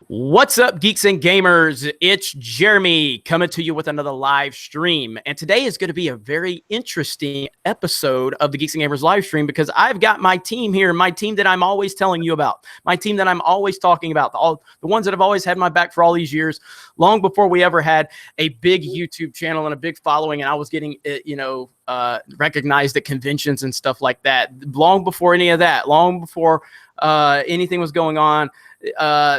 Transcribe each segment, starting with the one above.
What's up, geeks and gamers? It's Jeremy coming to you with another live stream. And today is going to be a very interesting episode of the Geeks and Gamers live stream because I've got my team here, my team that I'm always telling you about, my team that I'm always talking about, all the ones that have always had my back for all these years, long before we ever had a big YouTube channel and a big following. And I was getting, recognized at conventions and stuff like that. Long before any of that, long before anything was going on.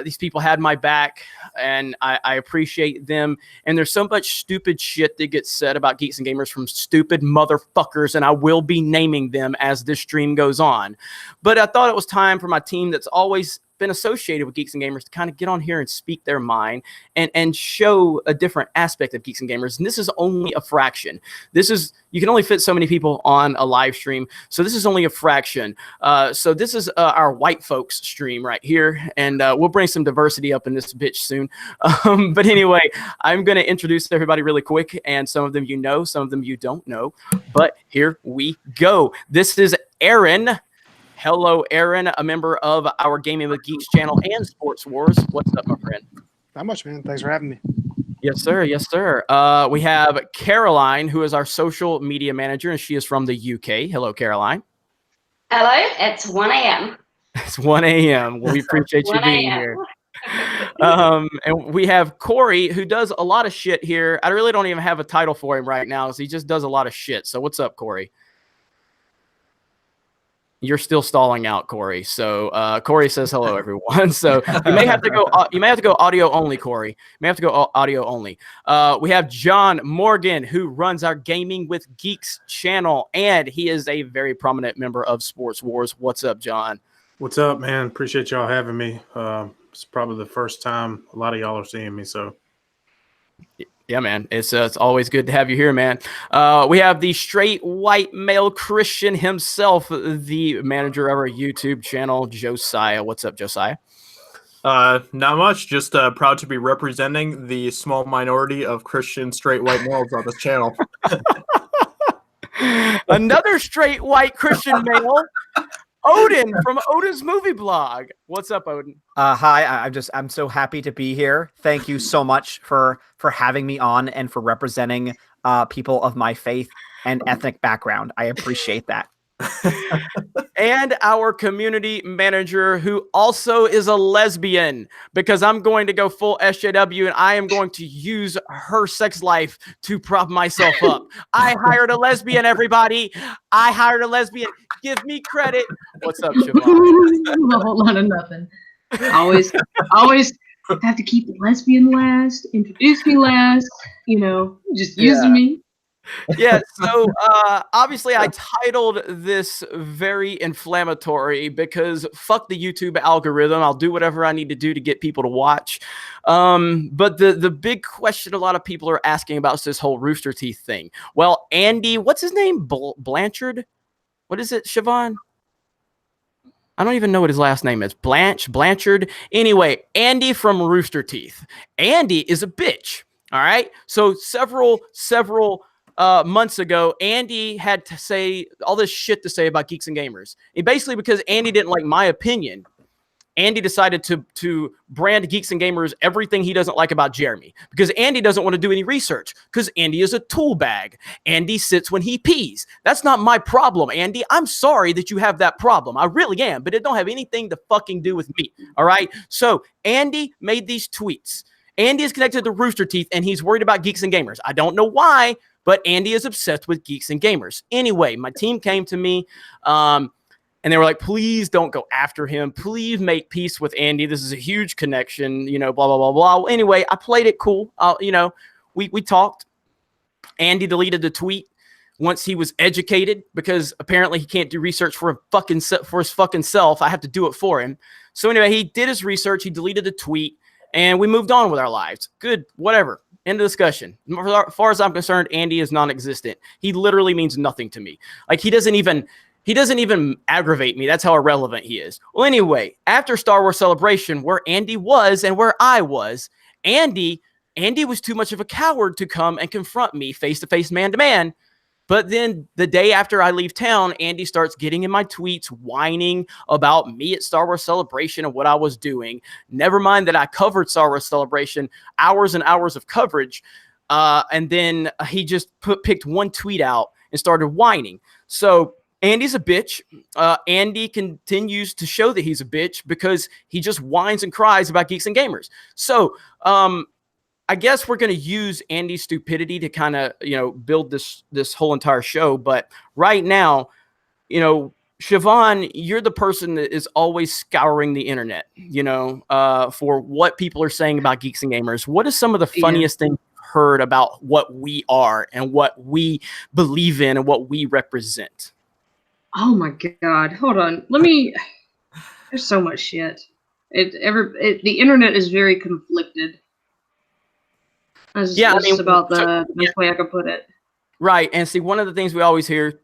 These people had my back, and I appreciate them. And there's so much stupid shit that gets said about Geeks and Gamers from stupid motherfuckers, and I will be naming them as this stream goes on. But I thought it was time for my team that's always been associated with Geeks and Gamers to kind of get on here and speak their mind and show a different aspect of Geeks and Gamers. And this is only a fraction. You can only fit so many people on a live stream, so this is only a fraction. So this is our white folks stream right here, and we'll bring some diversity up in this bitch soon. But anyway, I'm going to introduce everybody really quick, and some of them you know, some of them you don't know. But here we go. This is Aaron. Hello, Aaron, a member of our Gaming with Geeks channel and Sports Wars. What's up, my friend? Not much, man. Thanks for having me. Yes, sir. Yes, sir. We have Caroline, who is our social media manager, and she is from the UK. Hello, Caroline. Hello. It's 1 a.m. It's 1 a.m. Well, we appreciate you being here. And we have Corey, who does a lot of shit here. I really don't even have a title for him right now, so he just does a lot of shit. So what's up, Corey? You're still stalling out, Corey. So Corey says hello, everyone. So you may have to go. You may have to go audio only, Corey. You may have to go audio only. We have John Morgan, who runs our Gaming with Geeks channel, and he is a very prominent member of Sports Wars. What's up, John? What's up, man? Appreciate y'all having me. It's probably the first time a lot of y'all are seeing me. So. Yeah, man. It's always good to have you here, man. We have the straight white male Christian himself, the manager of our YouTube channel, Josiah. What's up, Josiah? Not much. Just proud to be representing the small minority of Christian straight white males on this channel. Another straight white Christian male, Odin from Odin's Movie Blog. What's up, Odin? Hi, I'm so happy to be here. Thank you so much for having me on and for representing people of my faith and ethnic background. I appreciate that. And our community manager, who also is a lesbian, because I'm going to go full SJW and I am going to use her sex life to prop myself up. I hired a lesbian, everybody. I hired a lesbian. Give me credit. What's up, Siobhan? A whole lot of nothing. Always have to keep the lesbian last, introduce me last, just using me. Yeah, so obviously I titled this very inflammatory because fuck the YouTube algorithm. I'll do whatever I need to do to get people to watch. But the big question a lot of people are asking about is this whole Rooster Teeth thing. Well, Andy, what's his name? Blanchard? What is it, Siobhan? I don't even know what his last name is. Blanchard. Anyway, Andy from Rooster Teeth. Andy is a bitch. All right. So several months ago, Andy had to say all this shit to say about Geeks and Gamers. And basically, because Andy didn't like my opinion, Andy decided to brand Geeks and Gamers everything he doesn't like about Jeremy. Because Andy doesn't want to do any research. Because Andy is a tool bag. Andy sits when he pees. That's not my problem, Andy. I'm sorry that you have that problem. I really am. But it don't have anything to fucking do with me. All right? So Andy made these tweets. Andy is connected to Rooster Teeth, and he's worried about Geeks and Gamers. I don't know why, but Andy is obsessed with Geeks and Gamers. Anyway, my team came to me, and they were like, please don't go after him. Please make peace with Andy. This is a huge connection, blah, blah, blah, blah. Anyway, I played it cool. We talked. Andy deleted the tweet once he was educated because apparently he can't do research for his fucking self. I have to do it for him. So anyway, he did his research. He deleted the tweet. And we moved on with our lives. Good, whatever. End of discussion. As far as I'm concerned, Andy is non-existent. He literally means nothing to me. Like, he doesn't even aggravate me. That's how irrelevant he is. Well, anyway, after Star Wars Celebration, where Andy was and where I was, Andy was too much of a coward to come and confront me face-to-face, man-to-man. But then the day after I leave town, Andy starts getting in my tweets, whining about me at Star Wars Celebration and what I was doing. Never mind that I covered Star Wars Celebration, hours and hours of coverage. And then he just picked one tweet out and started whining. So Andy's a bitch. Andy continues to show that he's a bitch because he just whines and cries about Geeks and Gamers. So I guess we're going to use Andy's stupidity to kind of, build this whole entire show. But right now, Siobhan, you're the person that is always scouring the internet, for what people are saying about Geeks and Gamers. What is some of the funniest things you've heard about what we are and what we believe in and what we represent? Oh my God. Hold on. There's so much shit. The internet is very conflicted. That's about the best way I could put it. Right. And see, one of the things we always hear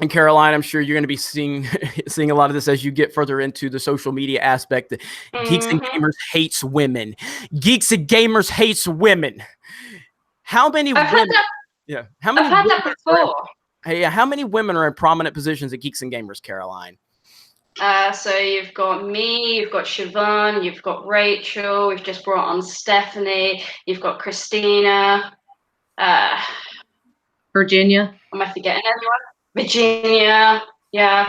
in Caroline, I'm sure you're going to be seeing a lot of this as you get further into the social media aspect. Geeks and Gamers hates women. Geeks and Gamers hates women. How many women? Yeah. How many? I've had that before. Hey, how many women are in prominent positions at Geeks and Gamers, Caroline? So you've got me, you've got Siobhan, you've got Rachel, we've just brought on Stephanie, you've got Christina, Virginia. am I forgetting anyone? Virginia, yeah.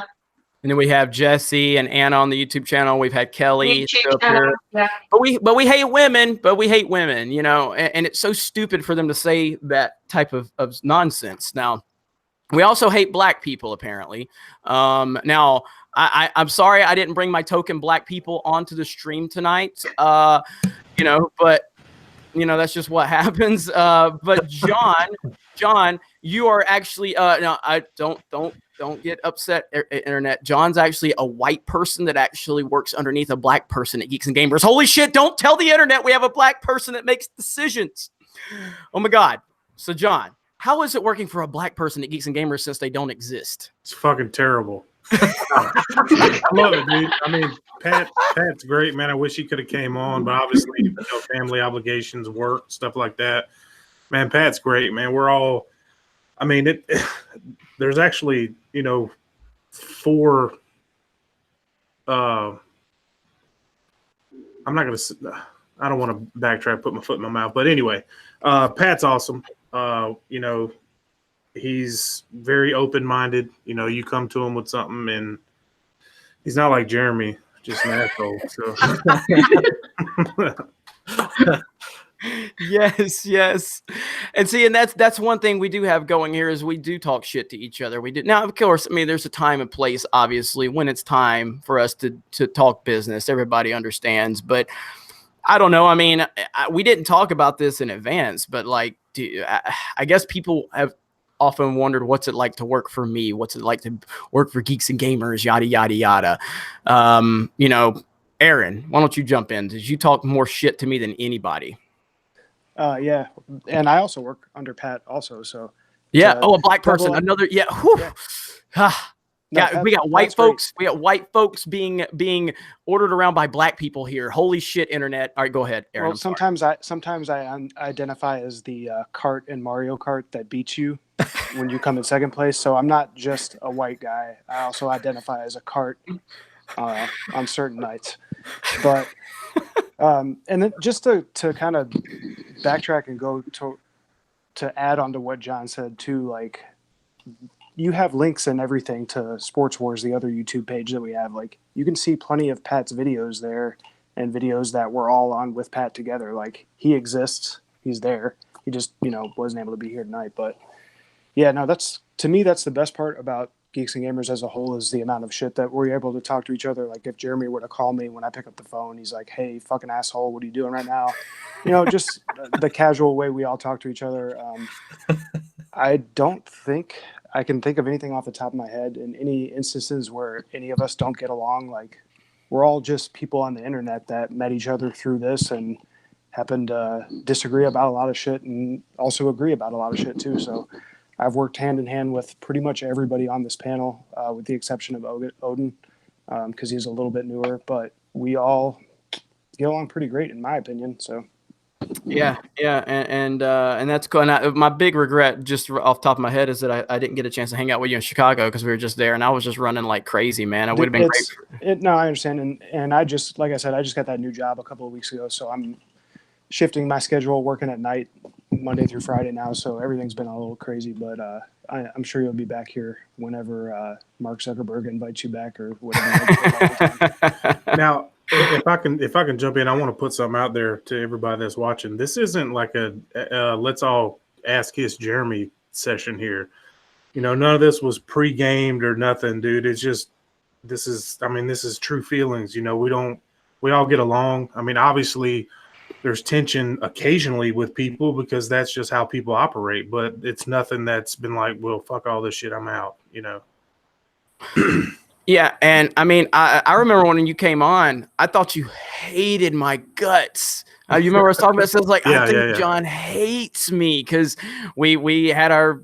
And then we have Jesse and Anna on the YouTube channel. We've had Kelly. YouTube channel, yeah. But we hate women. And it's so stupid for them to say that type of nonsense. Now, we also hate black people, apparently. Now, I'm sorry I didn't bring my token black people onto the stream tonight. But that's just what happens. But John, you are actually no, I don't get upset, internet. John's actually a white person that actually works underneath a black person at Geeks and Gamers. Holy shit, don't tell the internet we have a black person that makes decisions. Oh my God. So John, how is it working for a black person at Geeks and Gamers since they don't exist? It's fucking terrible. I love it, dude. I mean, Pat's great, man. I wish he could have came on, but obviously, family obligations, work, stuff like that. Man, Pat's great, man. We're all, I mean, there's actually, 4, I'm not going to, I don't want to backtrack, put my foot in my mouth, but anyway, Pat's awesome. He's very open-minded. You come to him with something, and he's not like Jeremy, just an asshole. So. Yes. And see, and that's one thing we do have going here is we do talk shit to each other. We do. Now, of course, I mean, there's a time and place, obviously, when it's time for us to talk business. Everybody understands, but I don't know. I mean, we didn't talk about this in advance, but I guess people have often wondered what's it like to work for me, what's it like to work for Geeks and Gamers, yada yada yada. Aaron, why don't you jump in? Did you talk more shit to me than anybody? Yeah, and I also work under Pat also, so yeah. A black person, another. Yeah. We got white folks. Great. We got white folks being ordered around by black people here. Holy shit, internet! All right, go ahead, Aaron. Well, sometimes I identify as the cart in Mario Kart that beats you when you come in second place. So I'm not just a white guy. I also identify as a cart on certain nights. But and then just to kind of backtrack and go to add on to what John said too, like, you have links and everything to Sports Wars, the other YouTube page that we have. Like, you can see plenty of Pat's videos there and videos that we're all on with Pat together. Like, he exists. He's there. He just, wasn't able to be here tonight. But yeah, no, to me, that's the best part about Geeks and Gamers as a whole, is the amount of shit that we're able to talk to each other. Like, if Jeremy were to call me when I pick up the phone, he's like, "Hey, fucking asshole, what are you doing right now?" Just the casual way we all talk to each other. I don't think I can think of anything off the top of my head in any instances where any of us don't get along. Like, we're all just people on the internet that met each other through this and happened to disagree about a lot of shit and also agree about a lot of shit too. So I've worked hand in hand with pretty much everybody on this panel, with the exception of Odin, because he's a little bit newer, but we all get along pretty great in my opinion. So Yeah, and that's cool. And my big regret, just off the top of my head, is that I didn't get a chance to hang out with you in Chicago because we were just there, and I was just running like crazy, man. It would have been great. No, I understand, and I just, like I said, I just got that new job a couple of weeks ago, so I'm shifting my schedule, working at night Monday through Friday now, so everything's been a little crazy, but I'm sure you'll be back here whenever Mark Zuckerberg invites you back or whatever. Now, if I can jump in, I want to put something out there to everybody that's watching. This isn't like a let's all ask his Jeremy session here. You know, none of this was pre-gamed or nothing, dude. It's just this is true feelings. You know, we all get along. I mean, obviously there's tension occasionally with people because that's just how people operate, but it's nothing that's been like, well, fuck all this shit, I'm out, you know. Yeah, and I mean, I remember when you came on, I thought you hated my guts. You remember us talking about? So I was like, I think John hates me because we had our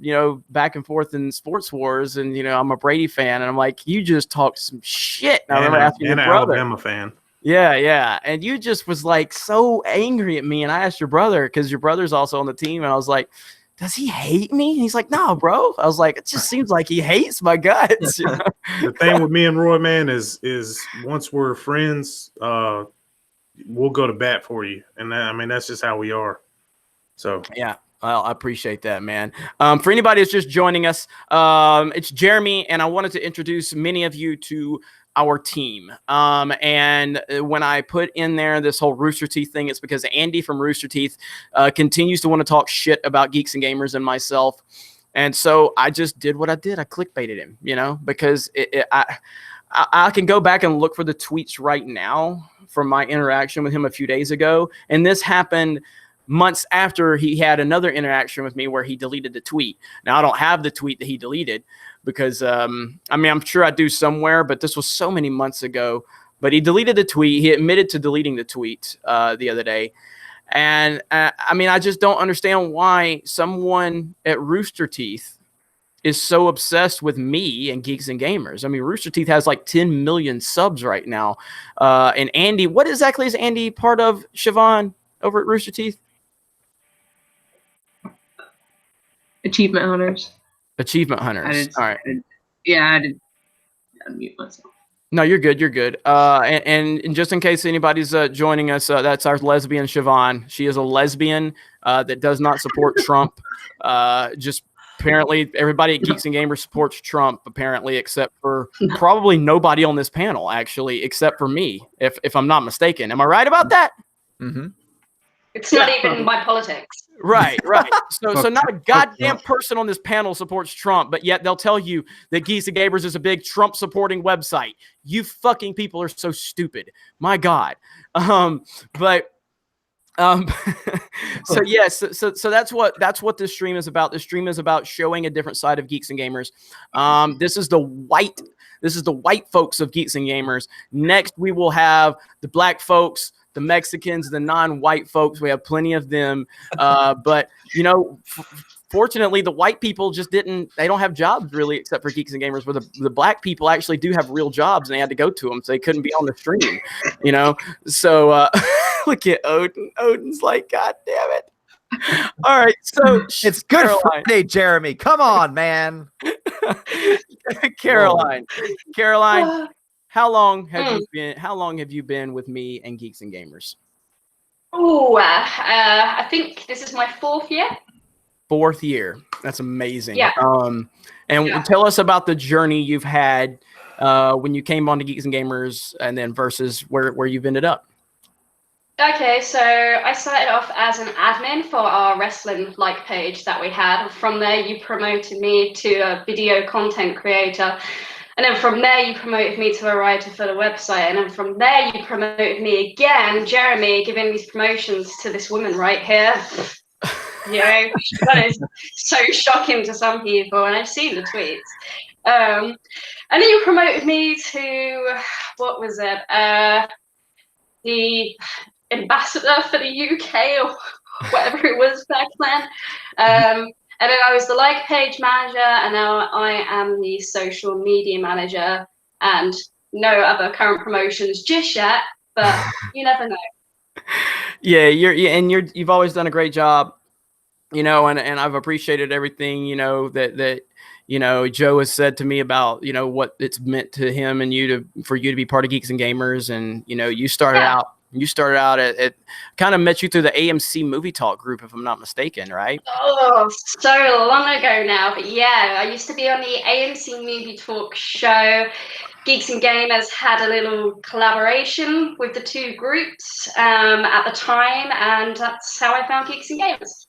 back and forth in sports wars, and I'm a Brady fan, and I'm like, you just talked some shit. And I remember asking your brother, Alabama fan. Yeah, and you just was like so angry at me, and I asked your brother because your brother's also on the team, and I was like, does he hate me? And he's like, no, bro. I was like, it just seems like he hates my guts. The thing with me and Roy, man, is once we're friends, we'll go to bat for you. And that's just how we are. So, yeah. Well, I appreciate that, man. For anybody that's just joining us, it's Jeremy, and I wanted to introduce many of you to our team. And when I put in there this whole Rooster Teeth thing, it's because Andy from Rooster Teeth continues to want to talk shit about Geeks and Gamers and myself. And so I just did what I did. I clickbaited him, because I can go back and look for the tweets right now from my interaction with him a few days ago. And this happened months after he had another interaction with me where he deleted the tweet. Now, I don't have the tweet that he deleted because, I'm sure I do somewhere, but this was so many months ago. But he deleted the tweet. He admitted to deleting the tweet the other day. And, I just don't understand why someone at Rooster Teeth is so obsessed with me and Geeks and Gamers. I mean, Rooster Teeth has like 10 million subs right now. And Andy, what exactly is Andy part of, Siobhan, over at Rooster Teeth? Achievement Hunters. Achievement Hunters. All right. I did unmute myself. No, you're good. You're good. And just in case anybody's joining us, that's our lesbian Siobhan. She is a lesbian that does not support Trump. Just apparently everybody at Geeks and Gamers supports Trump, apparently, except for probably nobody on this panel, actually, except for me, if I'm not mistaken. Am I right about that? Mm-hmm. It's not even my politics. Right. So not a goddamn person on this panel supports Trump, but yet they'll tell you that Geeks and Gamers is a big Trump supporting website. You fucking people are so stupid. My God. So yes, so that's what this stream is about. This stream is about showing a different side of Geeks and Gamers. This is the white folks of Geeks and Gamers. Next, we will have the black folks, the Mexicans, the non-white folks. We have plenty of them. But, fortunately, the white people just they don't have jobs really except for Geeks and Gamers, where the black people actually do have real jobs and they had to go to them. So they couldn't be on the stream, So look at Odin. Odin's like, God damn it. All right. So it's Good Friday, Jeremy. Come on, man. Caroline. How long have you been with me and Geeks and Gamers? Oh, I think this is my 4th year. 4th year. That's amazing. Yeah. Tell us about the journey you've had when you came on to Geeks and Gamers, and then versus where you've ended up. Okay, so I started off as an admin for our wrestling page that we had. From there, you promoted me to a video content creator. And then from there, you promoted me to a writer for the website. And then from there, you promoted me again, Jeremy, giving these promotions to this woman right here. That is so shocking to some people. And I've seen the tweets. And then you promoted me to, what was it? The ambassador for the UK or whatever it was back then. And then I was the page manager, and now I am the social media manager, and no other current promotions just yet, but you never know. Yeah, you've always done a great job, and I've appreciated everything, that Joe has said to me about, what it's meant to him and for you to be part of Geeks and Gamers. And, you started out at kind of met you through the AMC Movie Talk group, if I'm not mistaken, right? Oh, so long ago now. But yeah, I used to be on the AMC Movie Talk show. Geeks and Gamers had a little collaboration with the two groups at the time, and that's how I found Geeks and Gamers.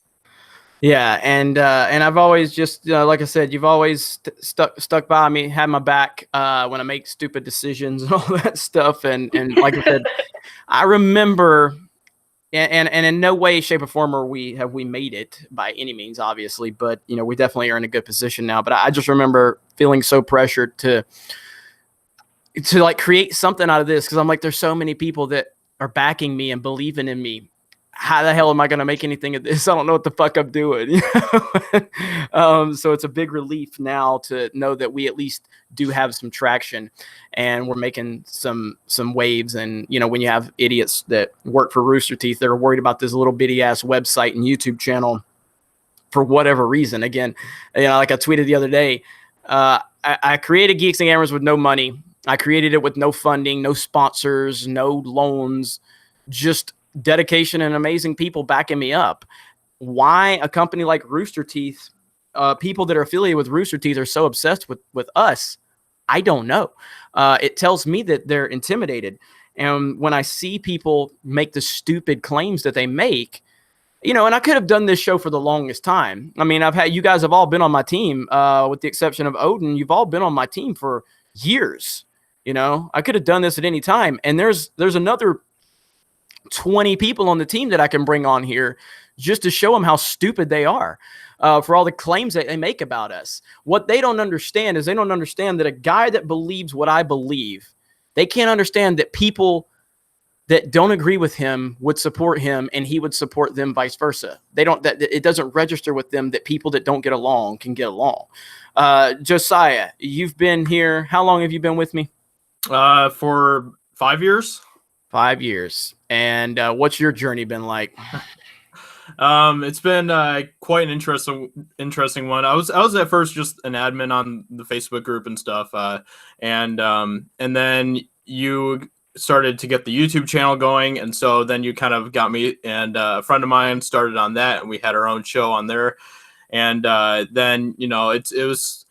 Yeah, and I've always just like I said, you've always stuck by me, had my back when I make stupid decisions and all that stuff. And like I said, I remember, and in no way, shape, or form have we made it by any means, obviously, but we definitely are in a good position now. But I just remember feeling so pressured to like create something out of this, because I'm like, there's so many people that are backing me and believing in me. How the hell am I going to make anything of this? I don't know what the fuck I'm doing. So it's a big relief now to know that we at least do have some traction, and we're making some waves. And, when you have idiots that work for Rooster Teeth that are worried about this little bitty ass website and YouTube channel for whatever reason, again, like I tweeted the other day, I created Geeks and Gamers with no money. I created it with no funding, no sponsors, no loans, just dedication and amazing people backing me up. Why a company like Rooster Teeth, people that are affiliated with Rooster Teeth, are so obsessed with us, I don't know. It tells me that they're intimidated. And when I see people make the stupid claims that they make, and I could have done this show for the longest time. I mean, you guys have all been on my team, with the exception of Odin. You've all been on my team for years. I could have done this at any time. And there's another 20 people on the team that I can bring on here just to show them how stupid they are, for all the claims that they make about us. What they don't understand is they don't understand that a guy that believes what I believe, they can't understand that people that don't agree with him would support him, and he would support them, vice versa. That it doesn't register with them that people that don't get along can get along. Josiah, you've been here. How long have you been with me? For 5 years. 5 years. And what's your journey been like? It's been quite an interesting one. I was at first just an admin on the Facebook group and stuff, and then you started to get the YouTube channel going, and so then you kind of got me and a friend of mine started on that, and we had our own show on there, and then it was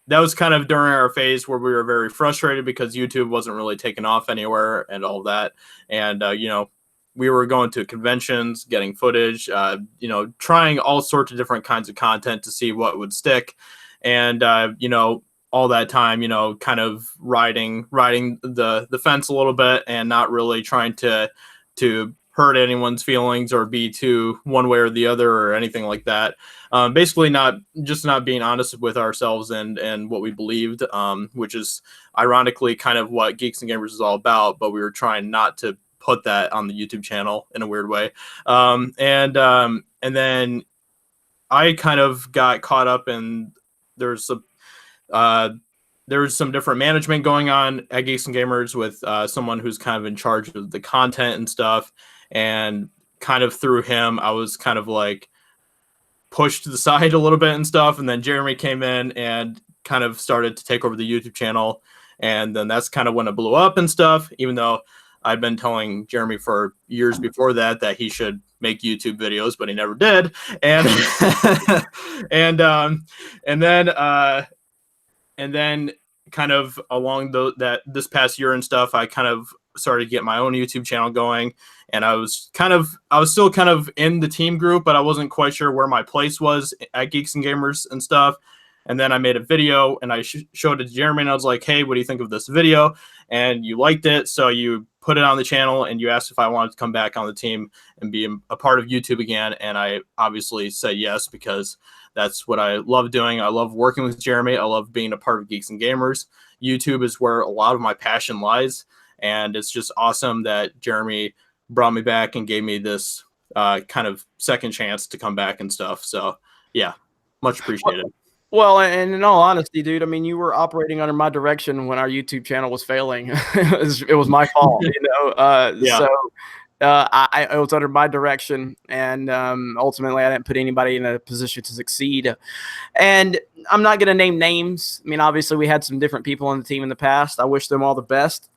that was kind of during our phase where we were very frustrated because YouTube wasn't really taking off anywhere and all that. And, we were going to conventions, getting footage, trying all sorts of different kinds of content to see what would stick. And, all that time, kind of riding the fence a little bit and not really trying to hurt anyone's feelings or be too one way or the other or anything like that. Basically not being honest with ourselves and what we believed, which is ironically kind of what Geeks and Gamers is all about, but we were trying not to put that on the YouTube channel in a weird way. And then I kind of got caught up in there was some different management going on at Geeks and Gamers with someone who's kind of in charge of the content and stuff. And kind of through him, I was kind of like pushed to the side a little bit and stuff. And then Jeremy came in and kind of started to take over the YouTube channel. And then that's kind of when it blew up and stuff, even though I'd been telling Jeremy for years before that he should make YouTube videos, but he never did. And and then kind of along this past year and stuff, I kind of started to get my own YouTube channel going, and I was still kind of in the team group, but I wasn't quite sure where my place was at Geeks and Gamers and stuff. And then I made a video and I showed it to Jeremy, and I was like, hey, what do you think of this video? And you liked it, so you put it on the channel and you asked if I wanted to come back on the team and be a part of YouTube again. And I obviously said yes, because that's what I love doing. I love working with Jeremy. I love being a part of Geeks and Gamers. YouTube is where a lot of my passion lies. And it's just awesome that Jeremy brought me back and gave me this kind of second chance to come back and stuff. So yeah, much appreciated. Well, and in all honesty, dude, I mean, you were operating under my direction when our YouTube channel was failing. It was my fault, Yeah. So it was under my direction, and ultimately I didn't put anybody in a position to succeed. And I'm not going to name names. I mean, obviously we had some different people on the team in the past. I wish them all the best.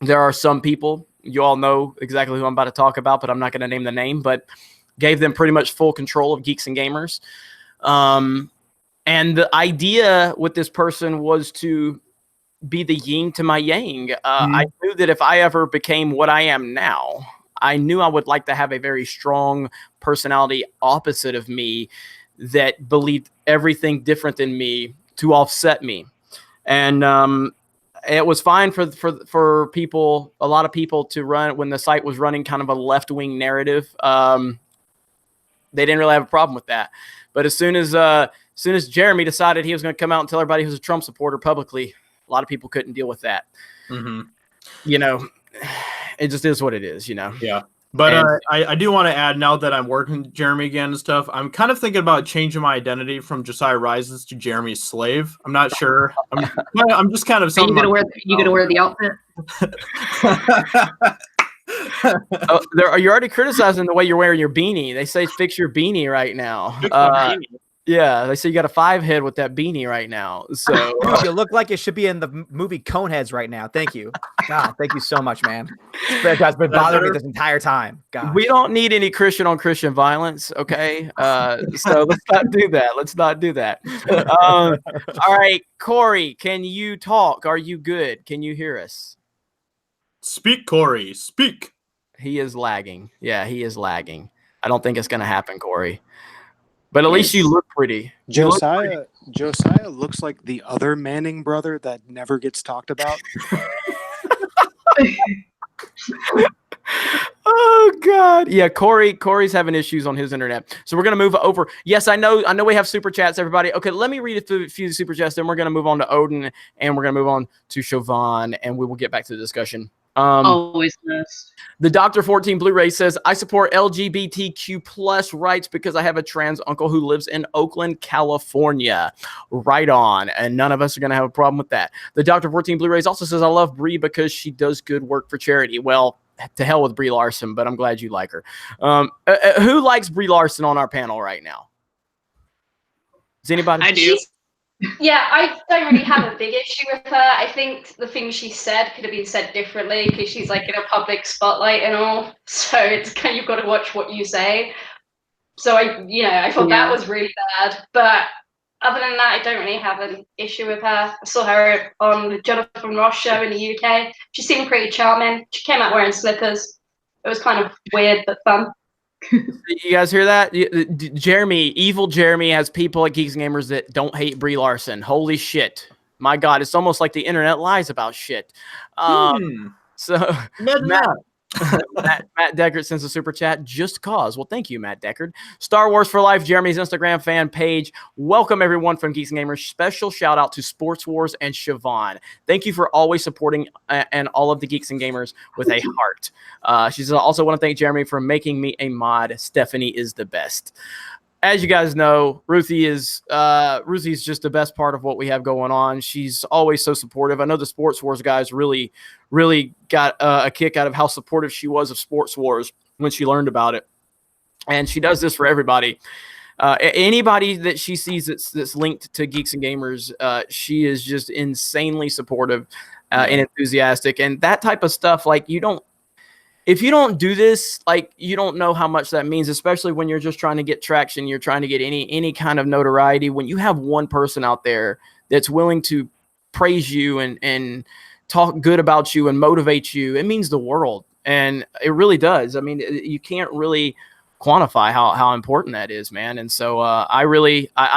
There are some people, you all know exactly who I'm about to talk about, but I'm not going to name the name, but gave them pretty much full control of Geeks and Gamers. And the idea with this person was to be the yin to my yang. I knew that if I ever became what I am now, I knew I would like to have a very strong personality opposite of me that believed everything different than me to offset me. And it was fine for people, a lot of people, to run when the site was running kind of a left-wing narrative. They didn't really have a problem with that. But as soon as Jeremy decided he was going to come out and tell everybody he was a Trump supporter publicly, a lot of people couldn't deal with that. You know, it just is what it is, you know? Yeah. But I do want to add, now that I'm working with Jeremy again and stuff, I'm kind of thinking about changing my identity from Josiah Rises to Jeremy's slave. I'm not sure. I'm just kind of. You gonna wear the outfit? You're already criticizing the way you're wearing your beanie. They say fix your beanie right now. Yeah, they say you got a 5 head with that beanie right now. So Dude, you look like you should be in the movie Coneheads right now. Thank you. God, thank you so much, man. That's been bothering me this entire time. God. We don't need any Christian on Christian violence, okay? So let's not do that. Let's not do that. All right, Corey, can you talk? Are you good? Can you hear us? Speak, Corey. Speak. He is lagging. Yeah, he is lagging. I don't think it's going to happen, Corey. But at least you look pretty. Josiah looks like the other Manning brother that never gets talked about. Oh God. Yeah, Corey's having issues on his internet. So we're gonna move over. Yes, I know we have super chats, everybody. Okay, let me read a few super chats, then we're gonna move on to Odin and we're gonna move on to Siobhan, and we will get back to the discussion. Always this. The Dr. 14 Blu-ray says, I support LGBTQ plus rights because I have a trans uncle who lives in Oakland, California. Right on. And none of us are going to have a problem with that. The Dr. 14 Blu-rays also says, I love Brie because she does good work for charity. Well, to hell with Brie Larson, but I'm glad you like her. Who likes Brie Larson on our panel right now? Does anybody? I do. Yeah, I don't really have a big issue with her. I think the things she said could have been said differently because she's like in a public spotlight and all. So it's kind of, you've got to watch what you say. So I thought that was really bad. But other than that, I don't really have an issue with her. I saw her on the Jonathan Ross show in the UK. She seemed pretty charming. She came out wearing slippers. It was kind of weird but fun. You guys hear that? Evil Jeremy has people at Geeks and Gamers that don't hate Brie Larson. Holy shit. My God, it's almost like the internet lies about shit. So Matt Deckard sends a super chat, just cause. Well, thank you, Matt Deckard. Star Wars for Life, Jeremy's Instagram fan page. Welcome everyone from Geeks and Gamers. Special shout out to Sports Wars and Siobhan. Thank you for always supporting and all of the Geeks and Gamers with a heart. She's also want to thank Jeremy for making me a mod. Stephanie is the best. As you guys know, Ruthie's just the best part of what we have going on. She's always so supportive. I know the Sports Wars guys really got a kick out of how supportive she was of Sports Wars when she learned about it. And she does this for everybody. Anybody that she sees that's linked to Geeks and Gamers, she is just insanely supportive and enthusiastic. And that type of stuff, like, if you don't do this, like, you don't know how much that means, especially when you're just trying to get traction, you're trying to get any kind of notoriety. When you have one person out there that's willing to praise you and talk good about you and motivate you, it means the world. And it really does. I mean, you can't really quantify how important that is, man. And so I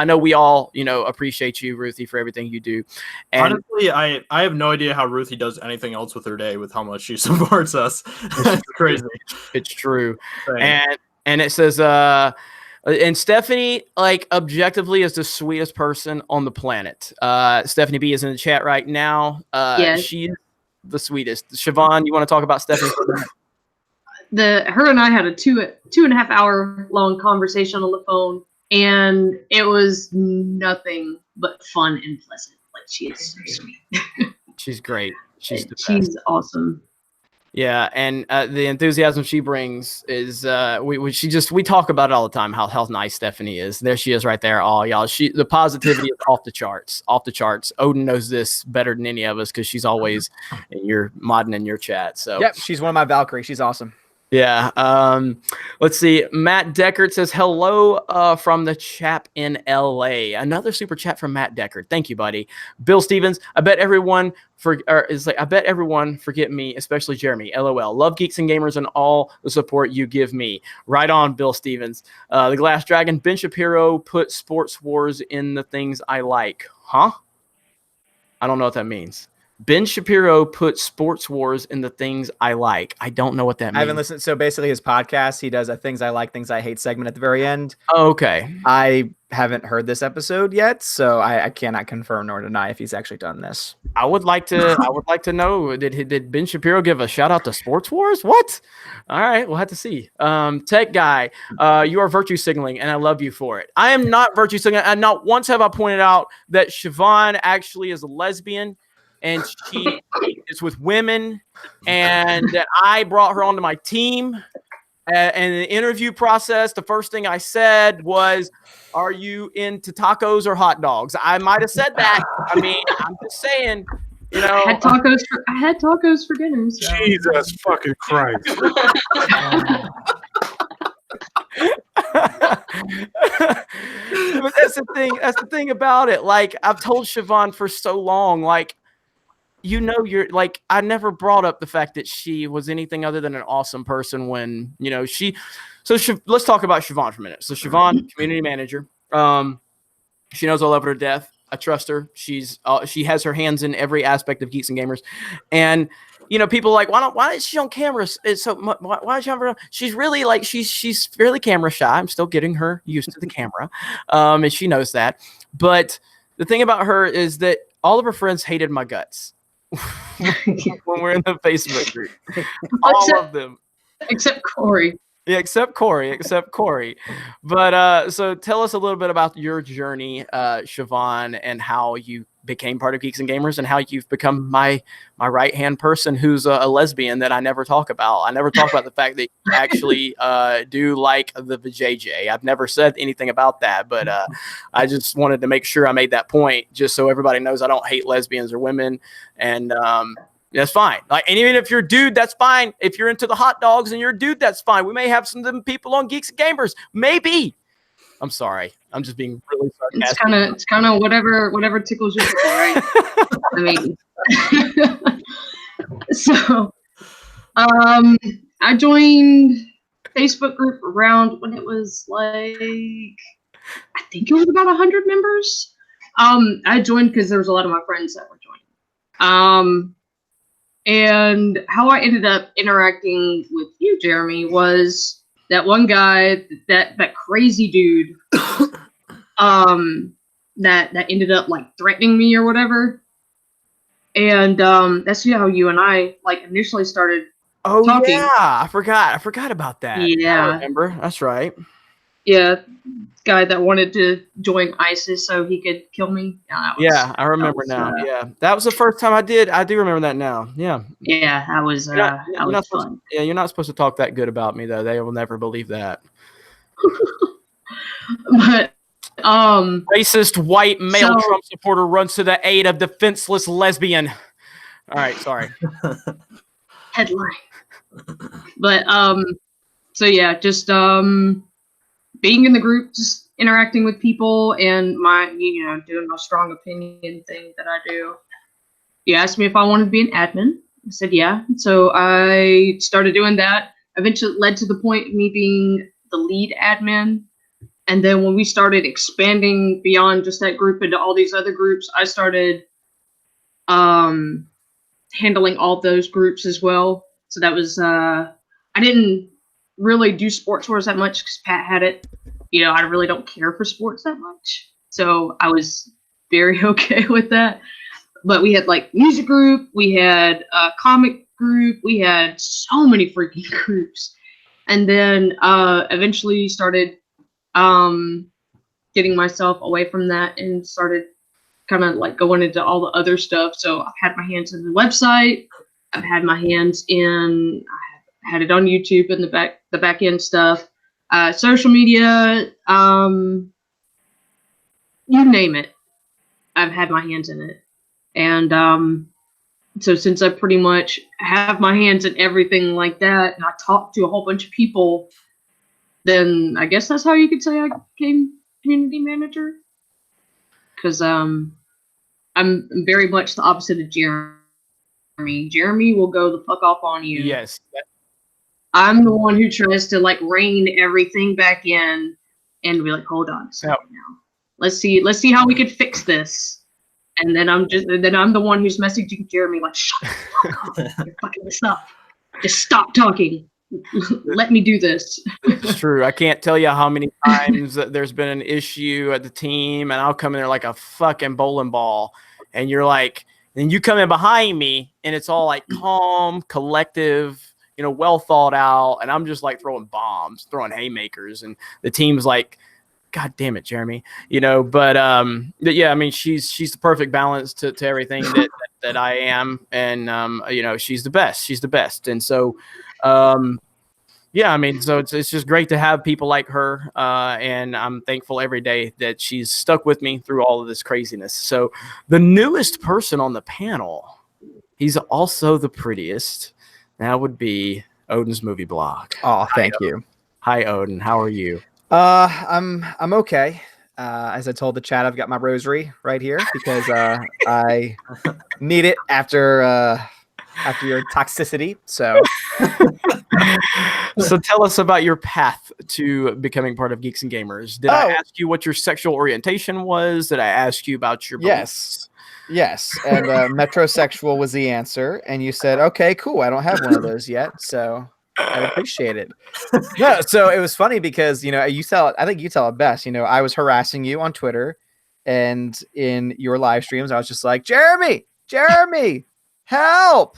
know we all, appreciate you, Ruthie, for everything you do. And honestly, I have no idea how Ruthie does anything else with her day with how much she supports us. It's crazy. It's true. Right. And it says, and Stephanie, like, objectively is the sweetest person on the planet. Stephanie B is in the chat right now. Yes. She's the sweetest. Siobhan, you want to talk about Stephanie for a minute? Her and I had a 2.5 hour long conversation on the phone, and it was nothing but fun and pleasant. Like, she is so sweet. She's great. She's awesome. Yeah, and the enthusiasm she brings is we talk about it all the time how nice Stephanie is. There she is right there. Oh y'all, the positivity is off the charts, off the charts. Odin knows this better than any of us because she's always in your modding in your chat. So Yep, she's one of my Valkyrie. She's awesome. yeah. Let's see. Matt Deckard says hello from the chap in LA. Another super chat from Matt Deckard. Thank you, buddy. Bill Stevens. I bet everyone forget me, especially Jeremy. LOL. Love Geeks and Gamers and all the support you give me. Right on, Bill Stevens. The Glass Dragon. Ben Shapiro put Sports Wars in the things I like. Huh? I don't know what that means. Ben Shapiro put Sports Wars in the things I like. I don't know what that means. I haven't listened. So basically his podcast, he does a things I like, things I hate segment at the very end. Oh, okay. I haven't heard this episode yet, so I cannot confirm nor deny if he's actually done this. I would like to know, did Ben Shapiro give a shout out to Sports Wars? What? All right, we'll have to see. Tech guy, you are virtue signaling, and I love you for it. I am not virtue signaling, and not once have I pointed out that Siobhan actually is a lesbian. And she is with women, and that I brought her onto my team. And the interview process, the first thing I said was, "Are you into tacos or hot dogs?" I might have said that. I mean, I'm just saying, you know. I had tacos for dinner. So. Jesus fucking Christ. But that's the thing. That's the thing about it. Like, I've told Siobhan for so long, like, you know, you're like, I never brought up the fact that she was anything other than an awesome person when, you know, let's talk about Siobhan for a minute. So Siobhan, community manager, she knows I love her to death. I trust her. She has her hands in every aspect of Geeks and Gamers. And, you know, people are like, why is she on camera? Why is she on camera? She's really like, she's fairly camera shy. I'm still getting her used to the camera. And she knows that. But the thing about her is that all of her friends hated my guts. When we're in the Facebook group, all of them except Corey. Yeah, except Corey. But so tell us a little bit about your journey, Siobhan, and how you became part of Geeks and Gamers, and how you've become my right hand person who's a lesbian that I never talk about. I never talk about the fact that you actually do like the JJ. I've never said anything about that, but I just wanted to make sure I made that point, just so everybody knows I don't hate lesbians or women, and that's fine. Like, and even if you're a dude, that's fine. If you're into the hot dogs and you're a dude, that's fine. We may have some of them people on Geeks and Gamers. Maybe. I'm sorry. I'm just being really sarcastic. It's kind of whatever tickles your pickle, right? I mean, so I joined Facebook group around when it was like, I think it was about 100 members. I joined because there was a lot of my friends that were joining. And how I ended up interacting with you, Jeremy, was that one guy, that crazy dude, that ended up like threatening me or whatever. And that's how you and I like initially started talking. Yeah, I forgot about that. Yeah, I remember. That's right. Yeah, guy that wanted to join ISIS so he could kill me. Yeah, I remember now. Yeah, that was the first time I did. I do remember that now. Yeah. Yeah, that was fun. Yeah, you're not supposed to talk that good about me though. They will never believe that. But racist white male Trump supporter runs to the aid of defenseless lesbian. All right, sorry. Headline. But so yeah, just being in the group, just interacting with people, and doing my strong opinion thing that I do. You asked me if I wanted to be an admin. I said yeah. So I started doing that. Eventually led to the point of me being the lead admin. And then when we started expanding beyond just that group into all these other groups, I started handling all those groups as well. So that was, I didn't really do Sports Wars that much because Pat had it. You know, I really don't care for sports that much. So I was very okay with that. But we had like music group, we had a comic group, we had so many freaking groups. And then eventually started getting myself away from that and started kind of like going into all the other stuff. So I've had my hands in the website, I've had my hands in. I had it on YouTube and the back end stuff, social media, you name it. I've had my hands in it, and so since I pretty much have my hands in everything like that, and I talk to a whole bunch of people, then I guess that's how you could say I became community manager. Because I'm very much the opposite of Jeremy. Jeremy will go the fuck off on you. Yes. I'm the one who tries to like rein everything back in and be like, hold on a second now. Let's see how we can fix this. And then I'm the one who's messaging Jeremy like, shut the fuck up. You're fucking this up. Just stop talking. Let me do this. It's true. I can't tell you how many times that there's been an issue at the team, and I'll come in there like a fucking bowling ball, and you're like, and you come in behind me, and it's all like calm, collective, well thought out, and I'm just like throwing bombs, throwing haymakers, and the team's like, God damn it, Jeremy, But yeah, I mean, she's the perfect balance to everything that I am, and she's the best. She's the best, and so. Yeah, I mean, so it's just great to have people like her, and I'm thankful every day that she's stuck with me through all of this craziness. So the newest person on the panel, he's also the prettiest. That would be Odin's movie blog. Oh, thank you. Hi, Odin. How are you? I'm okay. As I told the chat, I've got my rosary right here because I need it after your toxicity. So tell us about your path to becoming part of Geeks and Gamers. Did I ask you what your sexual orientation was? Did I ask you about your beliefs? Yes. And metrosexual was the answer. And you said, okay, cool. I don't have one of those yet. So I appreciate it. No, so it was funny because, I think you tell it best. I was harassing you on Twitter, and in your live streams, I was just like, Jeremy, help.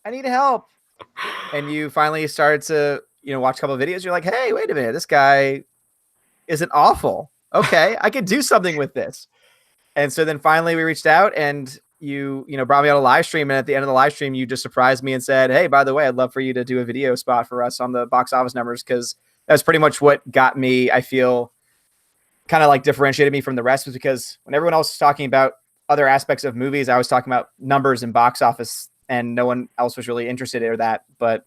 I need help. And you finally started to, watch a couple of videos. You're like, hey, wait a minute. This guy isn't awful. Okay, I could do something with this. And so then finally we reached out, and you brought me on a live stream. And at the end of the live stream, you just surprised me and said, hey, by the way, I'd love for you to do a video spot for us on the box office numbers. Because that's pretty much what got me, I feel, kind of like differentiated me from the rest, was because when everyone else was talking about other aspects of movies, I was talking about numbers and box office, and no one else was really interested in that, but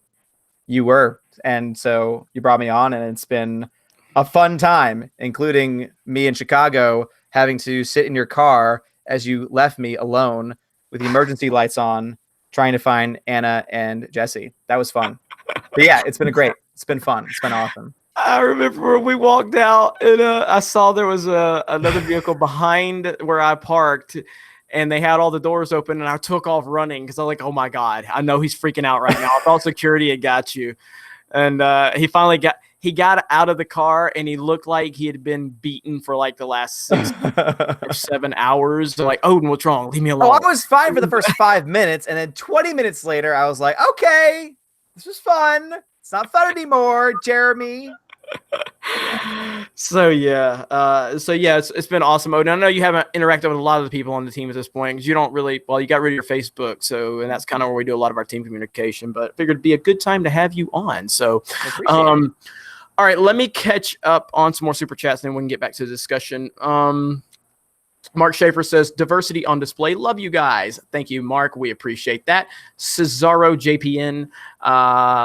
you were. And so you brought me on, and it's been a fun time, including me in Chicago having to sit in your car as you left me alone with the emergency lights on, trying to find Anna and Jesse. That was fun. But yeah, it's been fun. It's been awesome. I remember when we walked out, and I saw there was another vehicle behind where I parked, and they had all the doors open, and I took off running because I was like, oh my God, I know he's freaking out right now. I thought security had got you. And he finally got out of the car, and he looked like he had been beaten for like the last 6 or 7 hours. So like, Odin, what's wrong? Leave me alone. Oh, I was fine for the first 5 minutes, and then 20 minutes later, I was like, okay, this was fun. It's not fun anymore, Jeremy. So yeah, it's been awesome. Odin, I know you haven't interacted with a lot of the people on the team at this point because you don't really. Well, you got rid of your Facebook, and that's kind of where we do a lot of our team communication. But I figured it'd be a good time to have you on. So, all right, let me catch up on some more super chats, and then we can get back to the discussion. Mark Schaefer says, diversity on display. Love you guys. Thank you, Mark. We appreciate that. Cesaro JPN.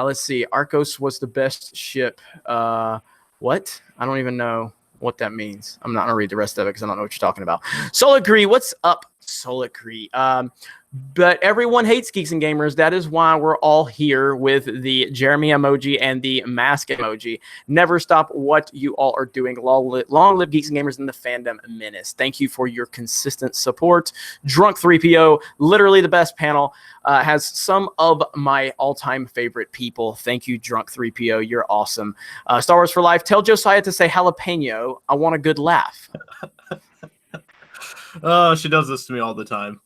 Let's see. Arcos was the best ship. What? I don't even know what that means. I'm not going to read the rest of it because I don't know what you're talking about. Solacree, what's up, Solacree? But everyone hates Geeks and Gamers. That is why we're all here with the Jeremy emoji and the mask emoji. Never stop what you all are doing. Long live Geeks and Gamers and the fandom menace. Thank you for your consistent support. Drunk 3PO, literally the best panel, has some of my all-time favorite people. Thank you, Drunk 3PO. You're awesome. Star Wars for Life, tell Josiah to say jalapeno. I want a good laugh. Oh, she does this to me all the time.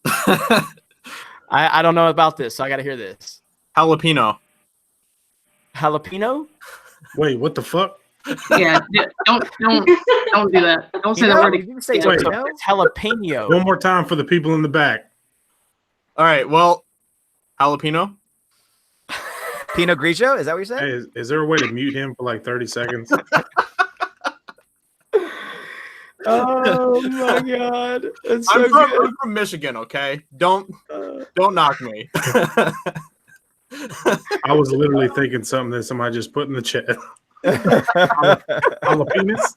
I don't know about this, so I got to hear this. Jalapeno. Jalapeno? Wait, what the fuck? Yeah, don't do that. Don't say that word. You didn't say It's jalapeno. One more time for the people in the back. All right, well, jalapeno. Pinot Grigio? Is that what you said? Hey, is there a way to mute him for like 30 seconds? Oh my god, it's so I'm good. from Michigan. Okay, don't knock me. I was literally thinking something that somebody just put in the chat. Jalapenos?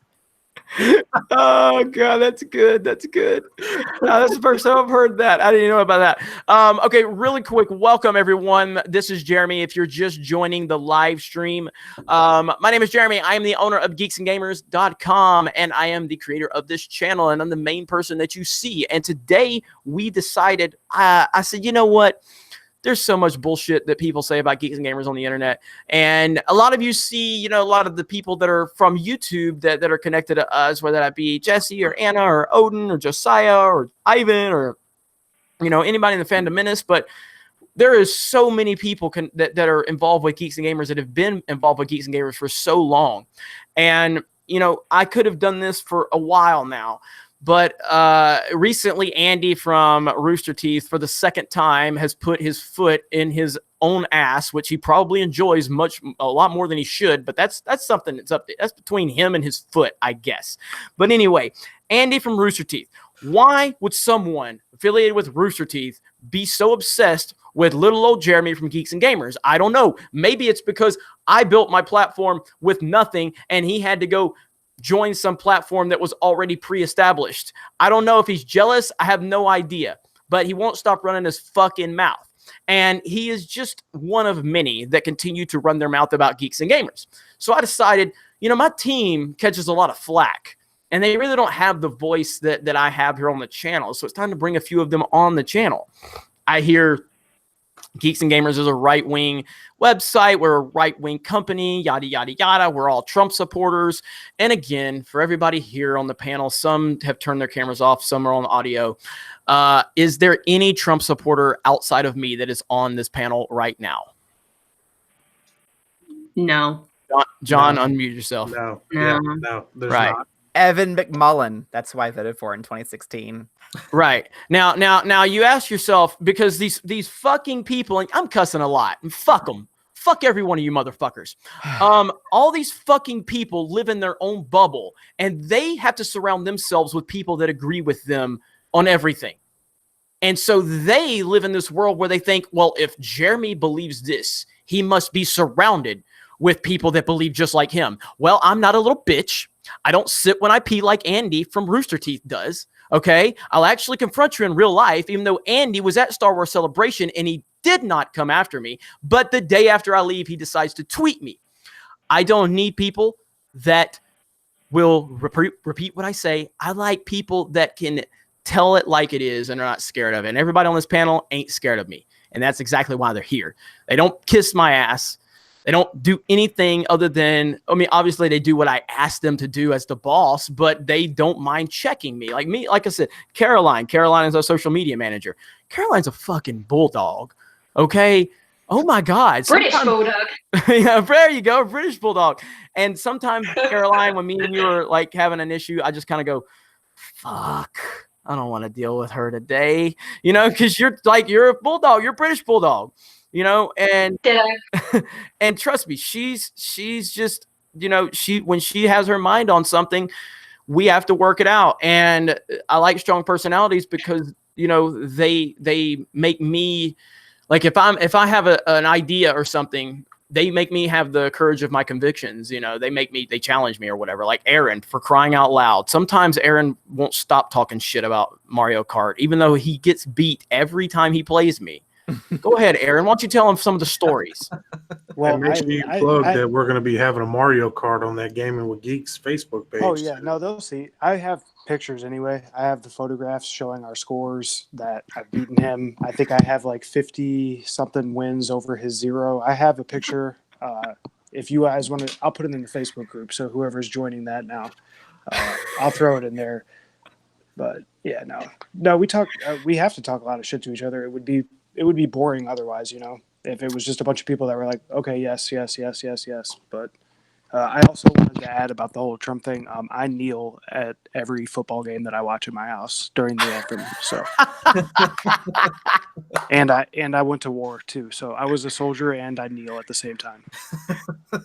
Oh god, that's good. That's good. That's the first time I've heard that. I didn't know about that. Okay, really quick. Welcome everyone. This is Jeremy. If you're just joining the live stream, my name is Jeremy. I am the owner of geeksandgamers.com, and I am the creator of this channel, and I'm the main person that you see. And today we decided, I said, you know what? There's so much bullshit that people say about Geeks and Gamers on the internet. And a lot of you see, you know, a lot of the people that are from YouTube that are connected to us, whether that be Jesse or Anna or Odin or Josiah or Ivan or, you know, anybody in the fandom menace. But there is so many people that are involved with Geeks and Gamers that have been involved with Geeks and Gamers for so long. And, you know, I could have done this for a while now. But recently, Andy from Rooster Teeth, for the second time, has put his foot in his own ass, which he probably enjoys a lot more than he should. But that's something that's between him and his foot, I guess. But anyway, Andy from Rooster Teeth. Why would someone affiliated with Rooster Teeth be so obsessed with little old Jeremy from Geeks and Gamers? I don't know. Maybe it's because I built my platform with nothing, and he had to go join some platform that was already pre-established. I don't know if he's jealous. I have no idea. But he won't stop running his fucking mouth. And he is just one of many that continue to run their mouth about Geeks and Gamers. So I decided, you know, my team catches a lot of flack. And they really don't have the voice that I have here on the channel. So it's time to bring a few of them on the channel. I hear Geeks and Gamers is a right-wing website. We're a right-wing company, yada, yada, yada. We're all Trump supporters. And again, for everybody here on the panel, some have turned their cameras off, some are on audio. Is there any Trump supporter outside of me that is on this panel right now? No. John, unmute yourself. No. No. Yeah, no, there's Right. not. Evan McMullen. That's who I voted for in 2016. Right. Now you ask yourself, because these fucking people, and I'm cussing a lot, and fuck them. Fuck every one of you motherfuckers. All these fucking people live in their own bubble, and they have to surround themselves with people that agree with them on everything. And so they live in this world where they think, well, if Jeremy believes this, he must be surrounded with people that believe just like him. Well, I'm not a little bitch. I don't sit when I pee like Andy from Rooster Teeth does. Okay, I'll actually confront you in real life, even though Andy was at Star Wars Celebration and he did not come after me. But the day after I leave, he decides to tweet me. I don't need people that will repeat what I say. I like people that can tell it like it is and are not scared of it. And everybody on this panel ain't scared of me. And that's exactly why they're here. They don't kiss my ass. They don't do anything other than, I mean, obviously they do what I asked them to do as the boss, but they don't mind checking me. Like me, like I said, Caroline is our social media manager. Caroline's a fucking bulldog. Okay. Oh my God. British bulldog. Yeah, there you go. British bulldog. And sometimes, Caroline, when me and you are like having an issue, I just kind of go, fuck, I don't want to deal with her today. You know, because you're a bulldog. You're a British bulldog. You know, and and trust me, she's just, you know, when she has her mind on something, we have to work it out. And I like strong personalities because, you know, they make me, like, if I have an idea or something, they make me have the courage of my convictions. You know, they challenge me or whatever. Like Aaron, for crying out loud. Sometimes Aaron won't stop talking shit about Mario Kart, even though he gets beat every time he plays me. Go ahead, Aaron. Why don't you tell him some of the stories? Well, Make sure you plug that we're going to be having a Mario Kart on that Gaming with Geeks Facebook page. Oh yeah, no, they'll see. I have pictures anyway. I have the photographs showing our scores that I've beaten him. I think I have like 50 something wins over his 0. I have a picture. If you guys want to, I'll put it in the Facebook group. So whoever's joining that now, I'll throw it in there. But yeah, no, we have to talk a lot of shit to each other. It would be boring otherwise, you know, if it was just a bunch of people that were like, okay, yes. But I also wanted to add about the whole Trump thing. I kneel at every football game that I watch in my house during the anthem. So, and I went to war too. So I was a soldier and I kneel at the same time.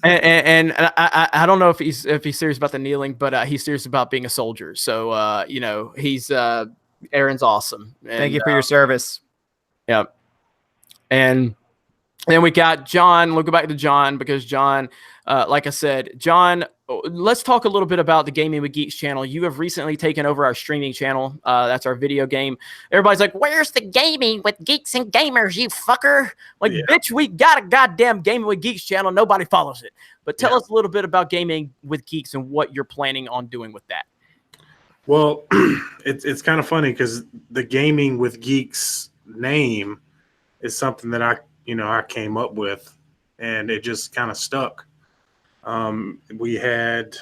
And I don't know if he's serious about the kneeling, but he's serious about being a soldier. So he's Aaron's awesome. And, Thank you for your service. Yeah. And then we got John. We'll go back to John because John, like I said, John, let's talk a little bit about the Gaming with Geeks channel. You have recently taken over our streaming channel. That's our video game. Everybody's like, where's the Gaming with Geeks and Gamers, you fucker? Like, bitch, we got a goddamn Gaming with Geeks channel. Nobody follows it. But tell us a little bit about Gaming with Geeks and what you're planning on doing with that. Well, it's kind of funny because the Gaming with Geeks name is something that I came up with, and it just kind of stuck. We have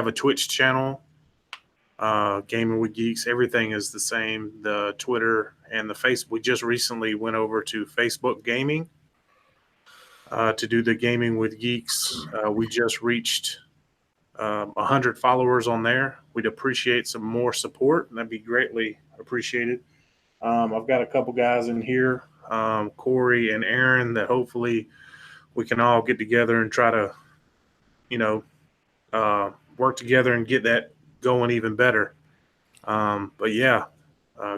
a Twitch channel, Gaming with Geeks. Everything is the same. The Twitter and the Facebook. We just recently went over to Facebook Gaming to do the Gaming with Geeks. We just reached 100 followers on there. We'd appreciate some more support. That'd be greatly appreciated. I've got a couple guys in here, Corey and Aaron, that hopefully we can all get together and try to, work together and get that going even better. But yeah,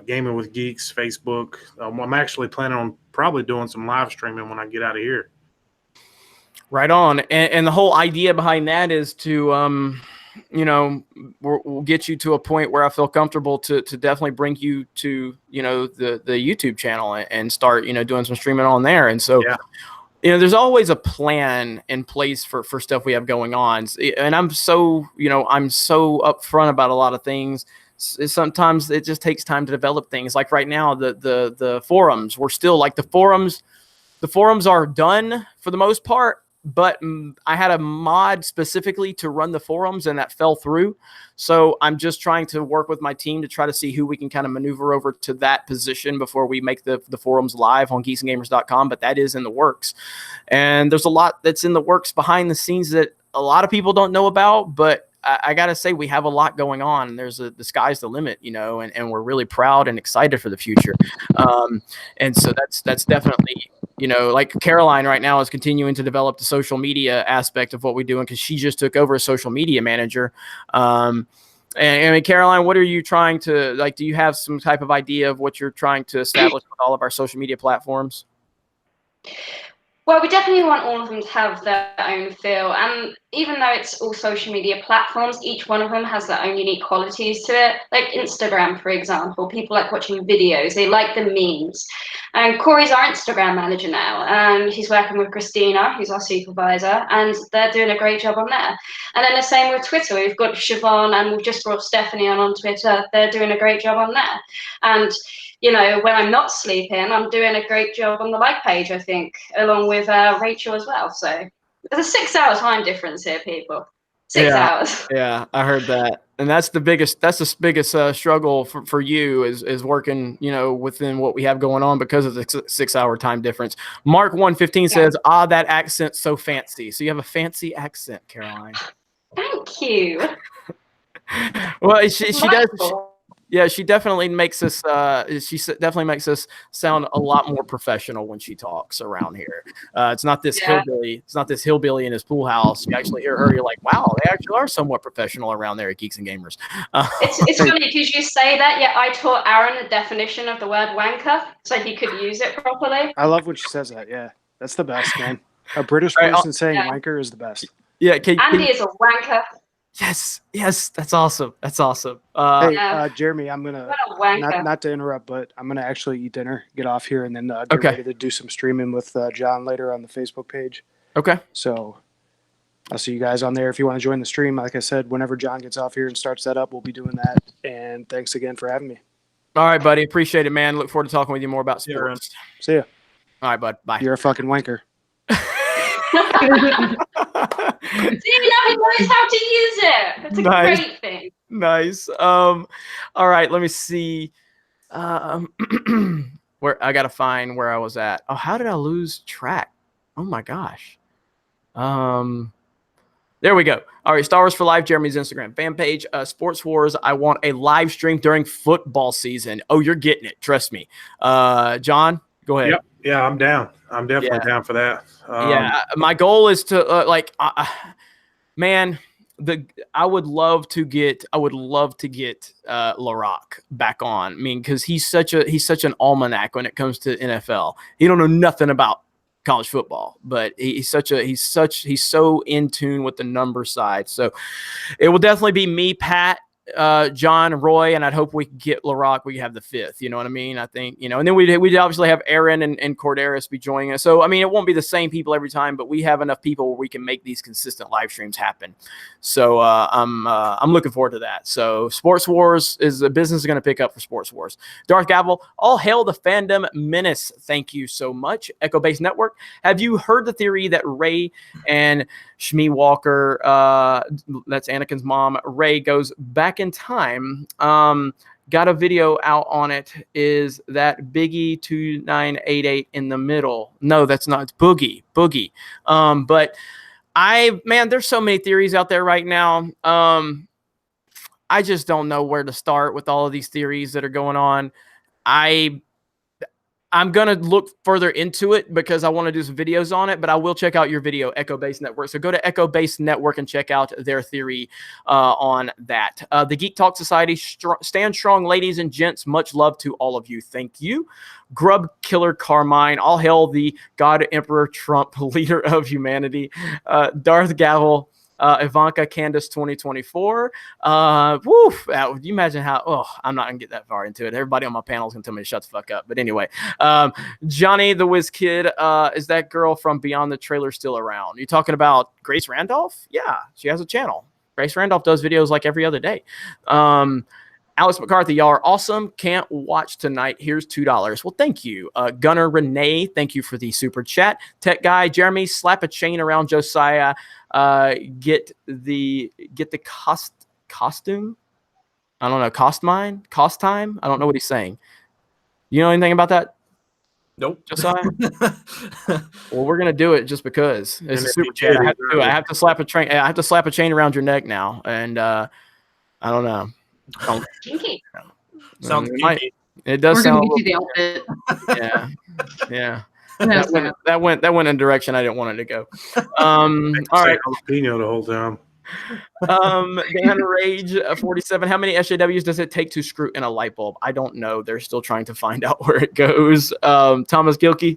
Gaming with Geeks, Facebook. I'm actually planning on probably doing some live streaming when I get out of here. Right on. And the whole idea behind that is to, we'll get you to a point where I feel comfortable to definitely bring you to, the YouTube channel and start, doing some streaming on there. And so, there's always a plan in place for stuff we have going on. And I'm so upfront about a lot of things. Sometimes it just takes time to develop things. Like right now, the forums, we're still like the forums are done for the most part, but I had a mod specifically to run the forums and that fell through. So I'm just trying to work with my team to try to see who we can kind of maneuver over to that position before we make the forums live on geeksandgamers.com. But that is in the works. And there's a lot that's in the works behind the scenes that a lot of people don't know about, but I got to say, we have a lot going on. The sky's the limit, and we're really proud and excited for the future. And so that's definitely, like Caroline right now is continuing to develop the social media aspect of what we're doing because she just took over as social media manager. And I mean, Caroline, what are you trying to, like, do you have some type of idea of what you're trying to establish with all of our social media platforms? Well, we definitely want all of them to have their own feel. And even though it's all social media platforms, each one of them has their own unique qualities to it. Like Instagram, for example, people like watching videos. They like the memes. And Corey's our Instagram manager now. And he's working with Christina, who's our supervisor. And they're doing a great job on there. And then the same with Twitter. We've got Siobhan and we've just brought Stephanie on Twitter. They're doing a great job on there. And when I'm not sleeping, I'm doing a great job on the like page, I think, along with Rachel as well. So there's a 6-hour time difference here, people. 6 hours. Yeah, I heard that. And that's the biggest struggle for you is working, within what we have going on because of the 6-hour time difference. Mark 115 says, that accent's so fancy. So you have a fancy accent, Caroline. Thank you. Well, she does. Yeah, she definitely makes us. Definitely makes us sound a lot more professional when she talks around here. It's not this hillbilly. It's not this hillbilly in his pool house. You actually hear her. You're like, wow, they actually are somewhat professional around there at Geeks and Gamers. It's funny because you say that. Yeah, I taught Aaron the definition of the word wanker so he could use it properly. I love when she says that. Yeah, that's the best, man. A British person saying wanker is the best. Yeah, Andy is a wanker. Yes, that's awesome. That's awesome. Hey, Jeremy, I'm gonna not to interrupt, but I'm gonna actually eat dinner, get off here, and then get ready to do some streaming with John later on the Facebook page. Okay. So I'll see you guys on there if you want to join the stream. Like I said, whenever John gets off here and starts that up, we'll be doing that. And thanks again for having me. All right, buddy. Appreciate it, man. Look forward to talking with you more about sports. See ya. All right, bud. Bye. You're a fucking wanker. See, now he knows how to use it. That's a great thing. Nice. All right, let me see. Where I gotta find where I was at. Oh, how did I lose track? Oh my gosh. There we go. All right, Star Wars for Life, Jeremy's Instagram fan page. Sports Wars, I want a live stream during football season. Oh, you're getting it. Trust me. John, go ahead. Yep. Yeah, I'm down. I'm definitely down for that. My goal is to man, I would love to get LaRock back on. I mean, because he's such an almanac when it comes to NFL. He don't know nothing about college football, but he's so in tune with the number side. So it will definitely be me, Pat, John, Roy, and I'd hope we can get LaRock. We have the fifth. You know what I mean? I think, and then we'd obviously have Aaron and Corderis be joining us. So I mean, it won't be the same people every time, but we have enough people where we can make these consistent live streams happen. So I'm looking forward to that. So Sports Wars is a business going to pick up for Sports Wars. Darth Gavel, all hail the fandom menace. Thank you so much. Echo Base Network. Have you heard the theory that Rey and Shmi Walker, that's Anakin's mom, Rey, goes back in time? Got a video out on it. Is that Biggie 2988 in the middle? No, that's not. It's Boogie. But there's so many theories out there right now. I just don't know where to start with all of these theories that are going on. I'm going to look further into it because I want to do some videos on it, but I will check out your video, Echo Base Network. So go to Echo Base Network and check out their theory on that. The Geek Talk Society, stand strong, ladies and gents. Much love to all of you. Thank you. Grub Killer Carmine, all hail the God Emperor Trump, leader of humanity. Darth Gavel, Ivanka Candace 2024. You imagine how, I'm not gonna get that far into it. Everybody on my panel is gonna tell me to shut the fuck up. But anyway, Johnny the Whiz Kid, is that girl from Beyond the Trailer still around? You talking about Grace Randolph? Yeah, she has a channel. Grace Randolph does videos like every other day. Alex McCarthy, y'all are awesome. Can't watch tonight. Here's $2. Well, thank you. Gunnar Renee, thank you for the super chat. Tech Guy, Jeremy, slap a chain around Josiah. Get the costume. I don't know. Cost time. I don't know what he's saying. You know anything about that? Nope. Josiah? Well, we're gonna do it just because it's a super chat. I have to do it. I have to slap a chain around your neck now, and I don't know. Kinky. Sounds kinky. It does We're sound. gonna get you the outfit. Yeah. That went in a direction I didn't want it to go. All right. Jalapeno the whole time. Dan Rage 47. How many SJWs does it take to screw in a light bulb? I don't know. They're still trying to find out where it goes. Thomas Gilkey,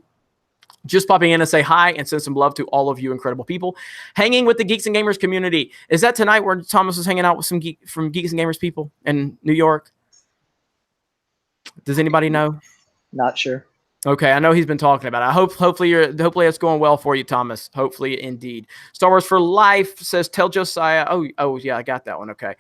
just popping in to say hi and send some love to all of you incredible people hanging with the Geeks and Gamers community. Is that tonight where Thomas is hanging out with some from Geeks and Gamers people in New York? Does anybody know? Not sure. Okay, I know he's been talking about it. Hopefully it's going well for you, Thomas. Hopefully, indeed. Star Wars for Life says, tell Josiah. Oh yeah, I got that one. Okay.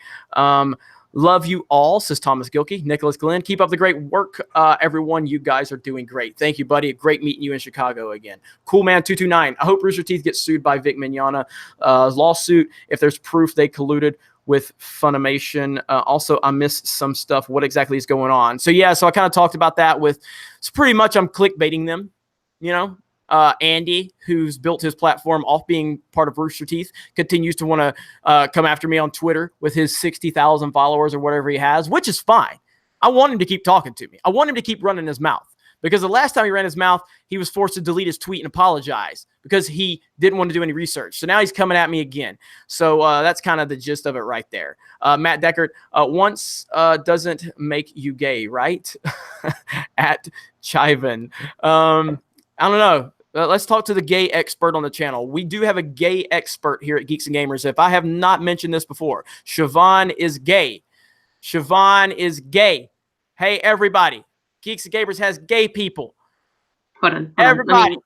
Love you all, says Thomas Gilkey. Nicholas Glenn, keep up the great work, everyone. You guys are doing great. Thank you, buddy. Great meeting you in Chicago again. Cool man 229. I hope Rooster Teeth gets sued by Vic Mignogna lawsuit if there's proof they colluded with Funimation. Also, I missed some stuff. What exactly is going on? So I kind of talked about that with. It's pretty much I'm clickbaiting them, Andy, who's built his platform off being part of Rooster Teeth, continues to want to come after me on Twitter with his 60,000 followers or whatever he has, which is fine. I want him to keep talking to me. I want him to keep running his mouth because the last time he ran his mouth, he was forced to delete his tweet and apologize because he didn't want to do any research. So now he's coming at me again. So that's kind of the gist of it right there. Matt Deckard, once doesn't make you gay, right? At Chiven. I don't know. Let's talk to the gay expert on the channel. We do have a gay expert here at Geeks and Gamers. If I have not mentioned this before, Siobhan is gay. Siobhan is gay. Hey, everybody. Geeks and Gamers has gay people. Hold on. Everybody.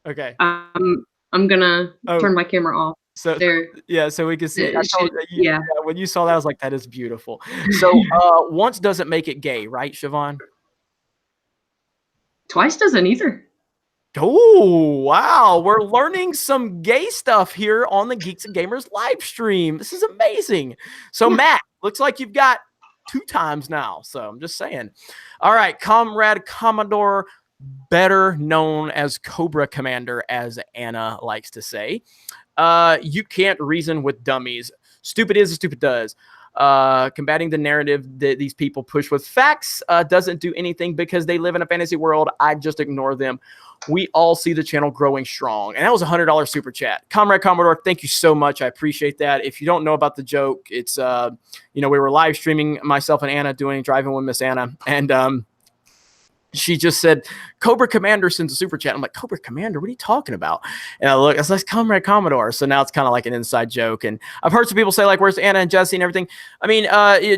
Okay. I'm gonna turn my camera off. So there. Yeah, so we can see. Yeah. When you saw that, I was like, that is beautiful. So once doesn't make it gay, right, Siobhan? Twice doesn't either. Oh, wow. We're learning some gay stuff here on the Geeks and Gamers live stream. This is amazing. So, Matt, looks like you've got 2 times now. So I'm just saying. All right, Comrade Commodore better known as Cobra Commander, as Anna likes to say. You can't reason with dummies. Stupid is as stupid does. Combating the narrative that these people push with facts doesn't do anything because they live in a fantasy world. I just ignore them. We all see the channel growing strong. And that was a $100 super chat. Comrade Commodore, thank you so much. I appreciate that. If you don't know about the joke, it's, we were live streaming, myself and Anna doing Driving with Miss Anna. And she just said, Cobra Commander sends a super chat. I'm like, Cobra Commander? What are you talking about? And I look, it's like Comrade Commodore. So now it's kind of like an inside joke. And I've heard some people say, like, where's Anna and Jesse and everything? I mean,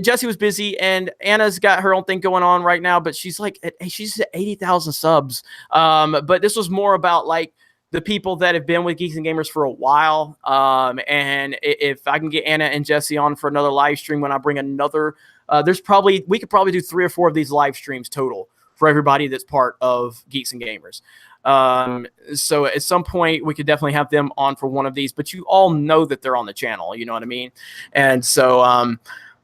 Jesse was busy and Anna's got her own thing going on right now, but she's like, she's at 80,000 subs. But this was more about like the people that have been with Geeks and Gamers for a while. And if I can get Anna and Jesse on for another live stream when I bring another, we could probably do 3 or 4 of these live streams total for everybody that's part of Geeks and Gamers. So at some point we could definitely have them on for one of these, but you all know that they're on the channel, you know what I mean? And so,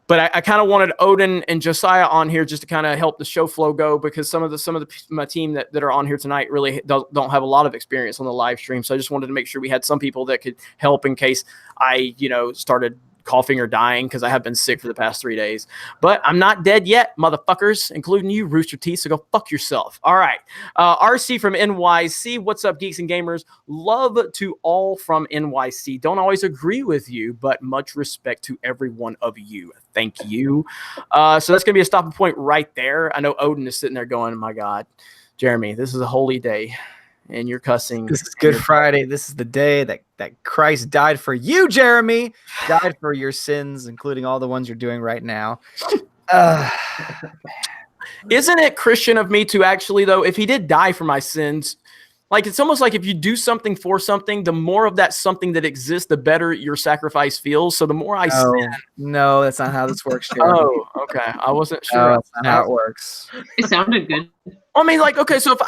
but I kind of wanted Odin and Josiah on here just to kind of help the show flow go, because some of my team that are on here tonight really don't have a lot of experience on the live stream. So I just wanted to make sure we had some people that could help in case I, started coughing or dying, because I have been sick for the past 3 days. But I'm not dead yet, motherfuckers, including you, Rooster Teeth, so go fuck yourself. All right. RC from NYC. What's up, Geeks and Gamers? Love to all from NYC. Don't always agree with you, but much respect to every one of you. Thank you. So that's going to be a stopping point right there. I know Odin is sitting there going, my God, Jeremy, this is a holy day. And you're cussing. This is Good Friday. This is the day that Christ died for you, Jeremy. Died for your sins, including all the ones you're doing right now. Isn't it Christian of me to actually, though, if he did die for my sins, like it's almost like if you do something for something, the more of that something that exists, the better your sacrifice feels. So the more I sin. No, that's not how this works, Jeremy. Oh, okay. I wasn't sure. No, that's not how it works. It sounded good. I mean, like, okay, so if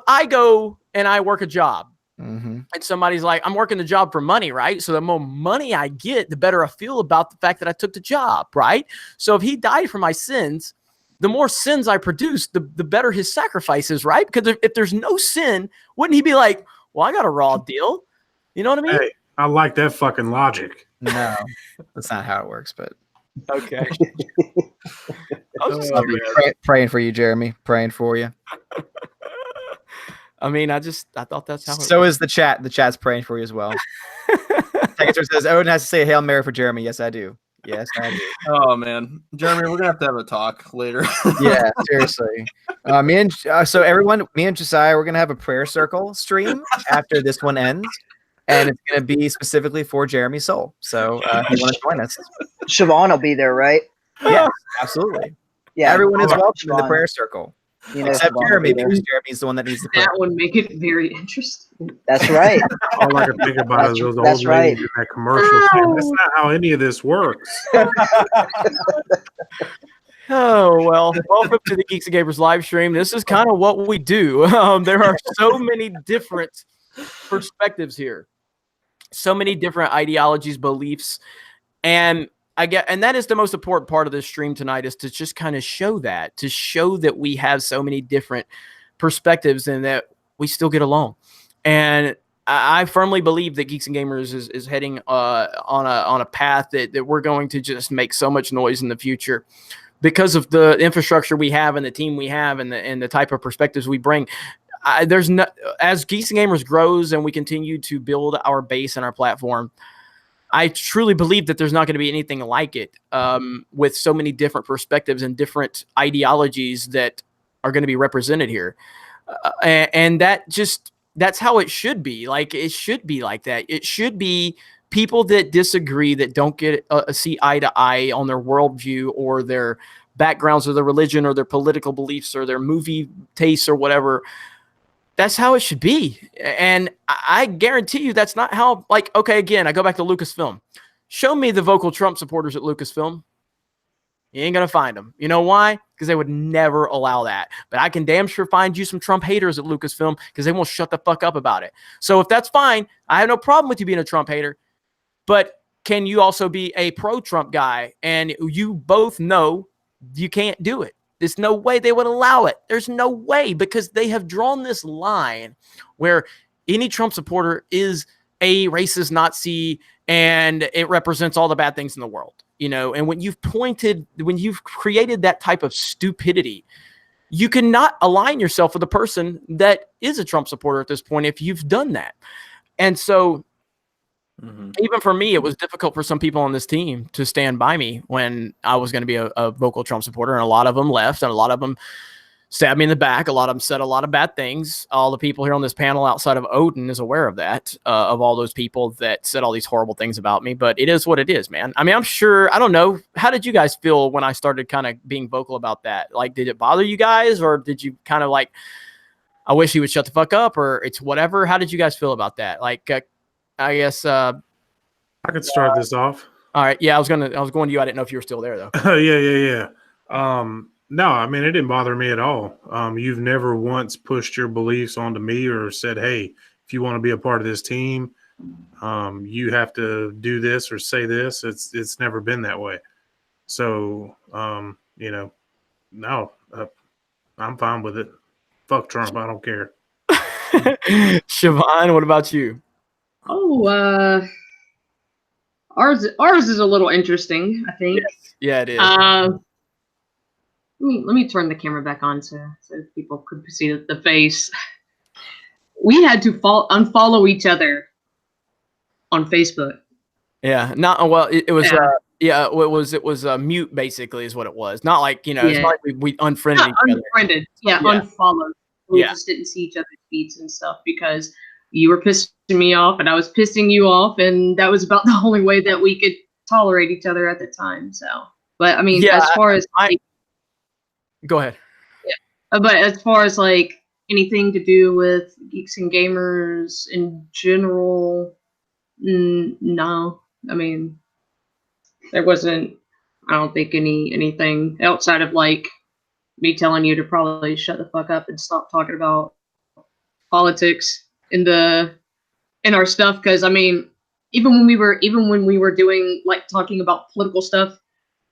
I go and I work a job, mm-hmm. and somebody's like, I'm working the job for money, right? So the more money I get, the better I feel about the fact that I took the job, right? So if he died for my sins, the more sins I produce, the better his sacrifice is, right? Because if there's no sin, wouldn't he be like, well, I got a raw deal? You know what I mean? Hey, I like that fucking logic. No, that's not how it works, but okay. Praying for you, Jeremy. Praying for you. I mean, I thought that's how it So is the chat. The chat's praying for you as well. Tegator says, Odin has to say a Hail Mary for Jeremy. Yes, I do. Yes, I do. Oh, man. Jeremy, we're going to have a talk later. Yeah, seriously. So everyone, me and Josiah, we're going to have a prayer circle stream after this one ends. And it's going to be specifically for Jeremy's soul. So if you want to join us. Siobhan will be there, right? Yes, absolutely. Yeah, everyone is welcome in the Siobhan. prayer circle. Except Siobhan Jeremy, will be there. because Jeremy's the one that needs the prayer. That would make it very interesting. That's right. All I can think about is those That's old right. ladies in that commercial saying, that's not how any of this works. Oh, well, welcome to the Geeks and Gamers live stream. This is kind of what we do. There are so many different perspectives here, so many different ideologies, beliefs, and that is the most important part of this stream tonight, is to just kind of show that we have so many different perspectives and that we still get along. And I firmly believe that Geeks and Gamers is heading on a path that we're going to just make so much noise in the future because of the infrastructure we have and the team we have and the type of perspectives we bring. As Geeks and Gamers grows and we continue to build our base and our platform, I truly believe that there's not going to be anything like it, with so many different perspectives and different ideologies that are going to be represented here. And that's how it should be. Like, it should be like that. It should be people that disagree, that don't see eye to eye on their worldview or their backgrounds or their religion or their political beliefs or their movie tastes or whatever. That's how it should be. And I guarantee you that's not how, like, okay, again, I go back to Lucasfilm. Show me the vocal Trump supporters at Lucasfilm. You ain't going to find them. You know why? Because they would never allow that. But I can damn sure find you some Trump haters at Lucasfilm because they won't shut the fuck up about it. So if that's fine, I have no problem with you being a Trump hater. But can you also be a pro-Trump guy? And you both know you can't do it. There's no way they would allow it. There's no way, because they have drawn this line where any Trump supporter is a racist Nazi and it represents all the bad things in the world, you know. And when you've created that type of stupidity, you cannot align yourself with a person that is a Trump supporter at this point if you've done that. And so even for me, it was difficult for some people on this team to stand by me when I was going to be a vocal Trump supporter. And a lot of them left, and a lot of them stabbed me in the back. A lot of them said a lot of bad things. All the people here on this panel outside of Odin is aware of that, of all those people that said all these horrible things about me. But it is what it is, man. I mean, I'm sure, I don't know. How did you guys feel when I started kind of being vocal about that? Like, did it bother you guys, or did you kind of like, I wish he would shut the fuck up, or it's whatever? How did you guys feel about that? Like, I guess I could start this off. All right. Yeah, I was going to you. I didn't know if you were still there though. Yeah. No, I mean, it didn't bother me at all. You've never once pushed your beliefs onto me or said, hey, if you want to be a part of this team, you have to do this or say this. It's never been that way. So, you know, no, I'm fine with it. Fuck Trump. I don't care. Siobhan, what about you? Oh, ours is a little interesting, I think. Yes. Yeah, it is. Let me turn the camera back on so people could see the face. We had to unfollow each other on Facebook. Yeah, not well. It was it was mute basically is what it was. Not like, you know, it's not like we unfriended each other. Unfriended, unfollowed. We just didn't see each other's feeds and stuff because you were pissing me off and I was pissing you off, and that was about the only way that we could tolerate each other at the time. So, but I mean, as far as go ahead. Yeah, but as far as like anything to do with Geeks and Gamers in general, no. I mean, there wasn't. I don't think anything outside of like me telling you to probably shut the fuck up and stop talking about politics in our stuff, because I mean, even when we were doing like talking about political stuff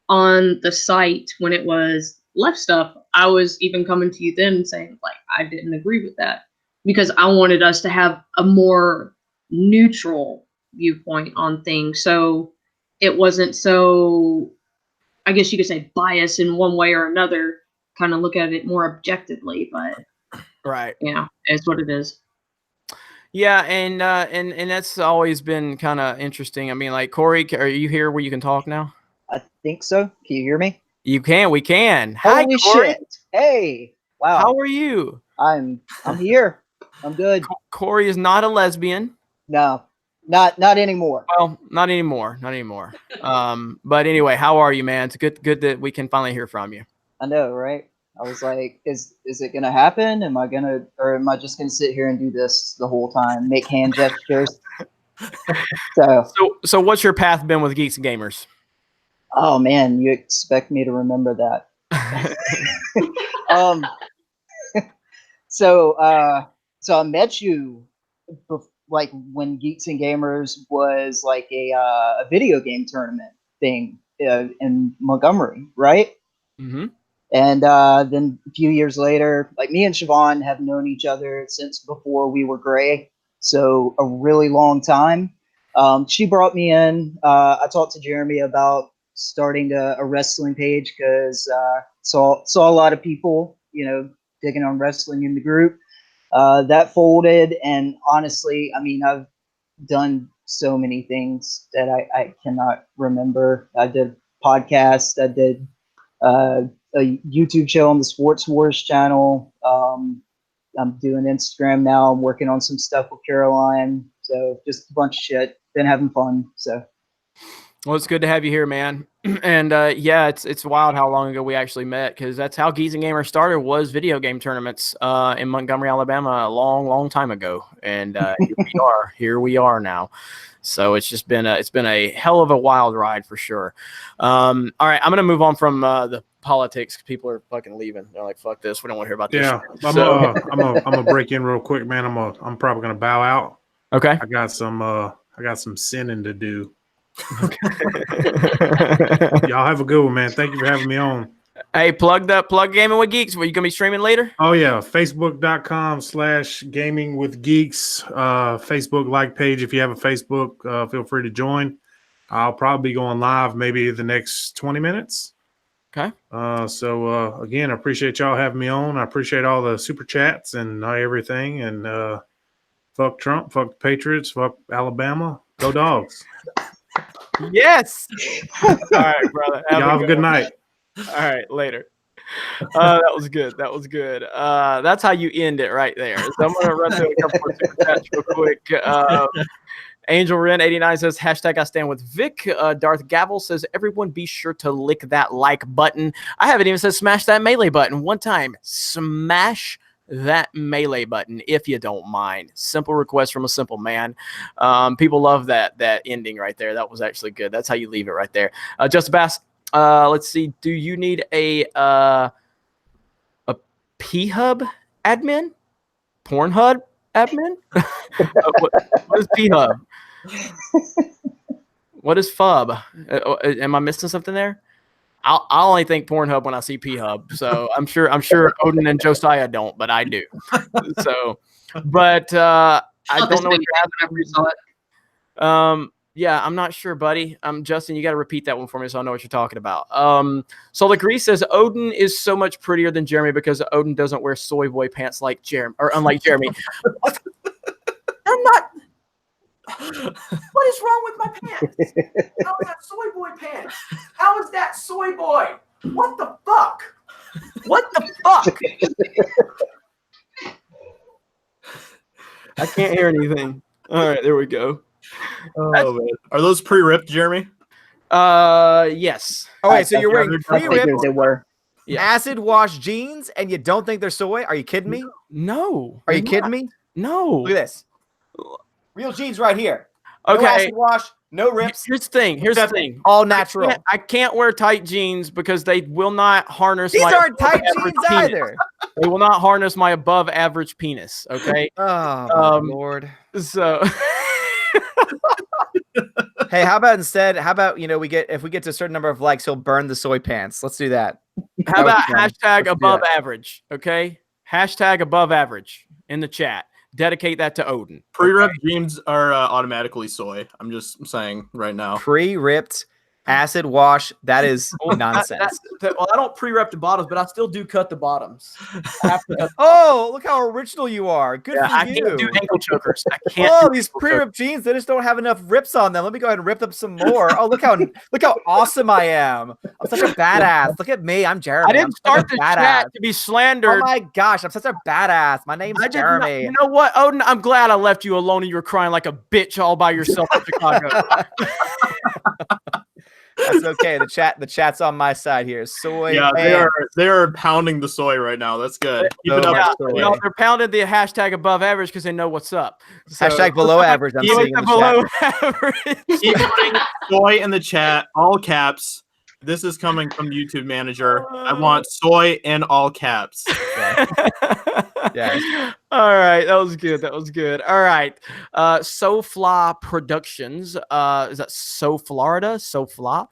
on the site when it was left stuff, I was even coming to you then saying like I didn't agree with that because I wanted us to have a more neutral viewpoint on things, so it wasn't so, I guess you could say, biased in one way or another. Kind of look at it more objectively, but right, yeah, it's what it is. Yeah, and that's always been kind of interesting. I mean, like, Corey, are you here where you can talk now? I think so. Can you hear me? You can. We can. Holy Hi, Corey. shit! Hey, wow. How are you? I'm here. I'm good. Corey is not a lesbian. No, not anymore. Well, not anymore. But anyway, how are you, man? It's good that we can finally hear from you. I know, right? I was like, is it gonna happen? Am I just gonna sit here and do this the whole time, make hand gestures? So what's your path been with Geeks and Gamers? Oh man, you expect me to remember that? So I met you like when Geeks and Gamers was like a video game tournament thing in Montgomery, right? Mm-hmm. And then a few years later, like me and Siobhan have known each other since before we were gray, so a really long time. She brought me in. I talked to Jeremy about starting a wrestling page because saw a lot of people, you know, digging on wrestling in the group. That folded, and honestly, I mean, I've done so many things that I cannot remember. I did podcasts. I did a YouTube show on the Sports Wars channel. I'm doing Instagram now. I'm working on some stuff with Caroline. So just a bunch of shit. Been having fun. So. Well, it's good to have you here, man. And yeah, it's wild how long ago we actually met, because that's how Geeks and Gamers started, was video game tournaments in Montgomery, Alabama, a long time ago. And here we are now. So it's just been a hell of a wild ride for sure. All right, I'm gonna move on from the politics. People are fucking leaving. They're like, "Fuck this. We don't want to hear about this." Yeah, I'm gonna break in real quick, man. I'm probably gonna bow out. Okay. I got some sinning to do. Y'all have a good one, man. Thank you for having me on. Hey, plug Gaming with Geeks. Were you gonna be streaming later? Oh yeah, Facebook.com/gaming with geeks. Facebook like page. If you have a Facebook, feel free to join. I'll probably be going live maybe the next 20 minutes. Okay. So again, I appreciate y'all having me on. I appreciate all the super chats and everything. And fuck Trump, fuck the Patriots, fuck Alabama. Go Dogs. Yes. All right, brother. Y'all have a good night. All right, later. That was good. That was good. That's how you end it right there. So I'm gonna run through a couple more super chats real quick. Angel Ren 89 says hashtag I stand with Vic. Darth Gavel says everyone be sure to lick that like button. I haven't even said smash that melee button one time. Smash that melee button if you don't mind. Simple request from a simple man. People love that ending right there. That was actually good. That's how you leave it right there. Just Bass. Let's see. Do you need a P-Hub admin? Pornhub admin? What is P-Hub? What is FUB? Am I missing something there? I'll only think Pornhub when I see P-Hub. So I'm sure Odin and Josiah don't, but I do. So, but I don't know what you're asking. Yeah, I'm not sure, buddy. Justin, you got to repeat that one for me so I know what you're talking about. Solar Grease says Odin is so much prettier than Jeremy because Odin doesn't wear soy boy pants like Jeremy, or unlike Jeremy. I'm not. What is wrong with my pants? How is that soy boy pants? How is that soy boy? What the fuck? What the fuck? I can't hear anything. All right, there we go. Oh, man. Are those pre-ripped, Jeremy? Yes. Oh wait, so you're wearing pre-ripped They were. acid wash jeans and you don't think they're soy? Are you kidding me? No. Are you kidding me? No. Look at this. Real jeans right here. No Okay. acid wash, no rips. Here's the thing. All natural. I can't wear tight jeans because they will not harness. These my aren't tight above-average jeans penis. either. They will not harness my above average penis. Okay. Oh my lord. So. Hey, how about instead? How about if we get to a certain number of likes, he'll burn the soy pants. Let's do that. How about Let's hashtag do above that. average? Okay. Hashtag above average in the chat. Dedicate that to Odin. Pre-ripped jeans are automatically soy. I'm just saying right now. Pre-ripped acid wash. That is nonsense. Well, I don't pre-rep the bottoms, but I still do cut the bottoms. I have to cut the Oh, look how original you are. Good for I you. can't do ankle chokers. I can't. Oh, do these ankle pre-ripped jeans, they just don't have enough rips on them. Let me go ahead and rip them some more. Oh, look how awesome I am. I'm such a badass. Look at me. I'm Jeremy. I didn't I'm such start a the badass. chat to be Oh slandered. my gosh, I'm such a badass. My name's I did not- Jeremy. you know what, Odin? I'm glad I left you alone and you were crying like a bitch all by yourself in Chicago. That's okay. The chat's on my side here. Soy. Yeah, man. they are pounding the soy right now. That's good. Keep it So up. much Soy. soy. No, they're pounding the hashtag above average because they know what's up. So, Hashtag below average. I'm keep seeing it in the below chat. average. Keep putting soy in the chat, all caps. This is coming from YouTube manager. I want soy in all caps. Yeah. All right, that was good. That was good. All right, SoFla Productions. Is that So Florida? SoFla.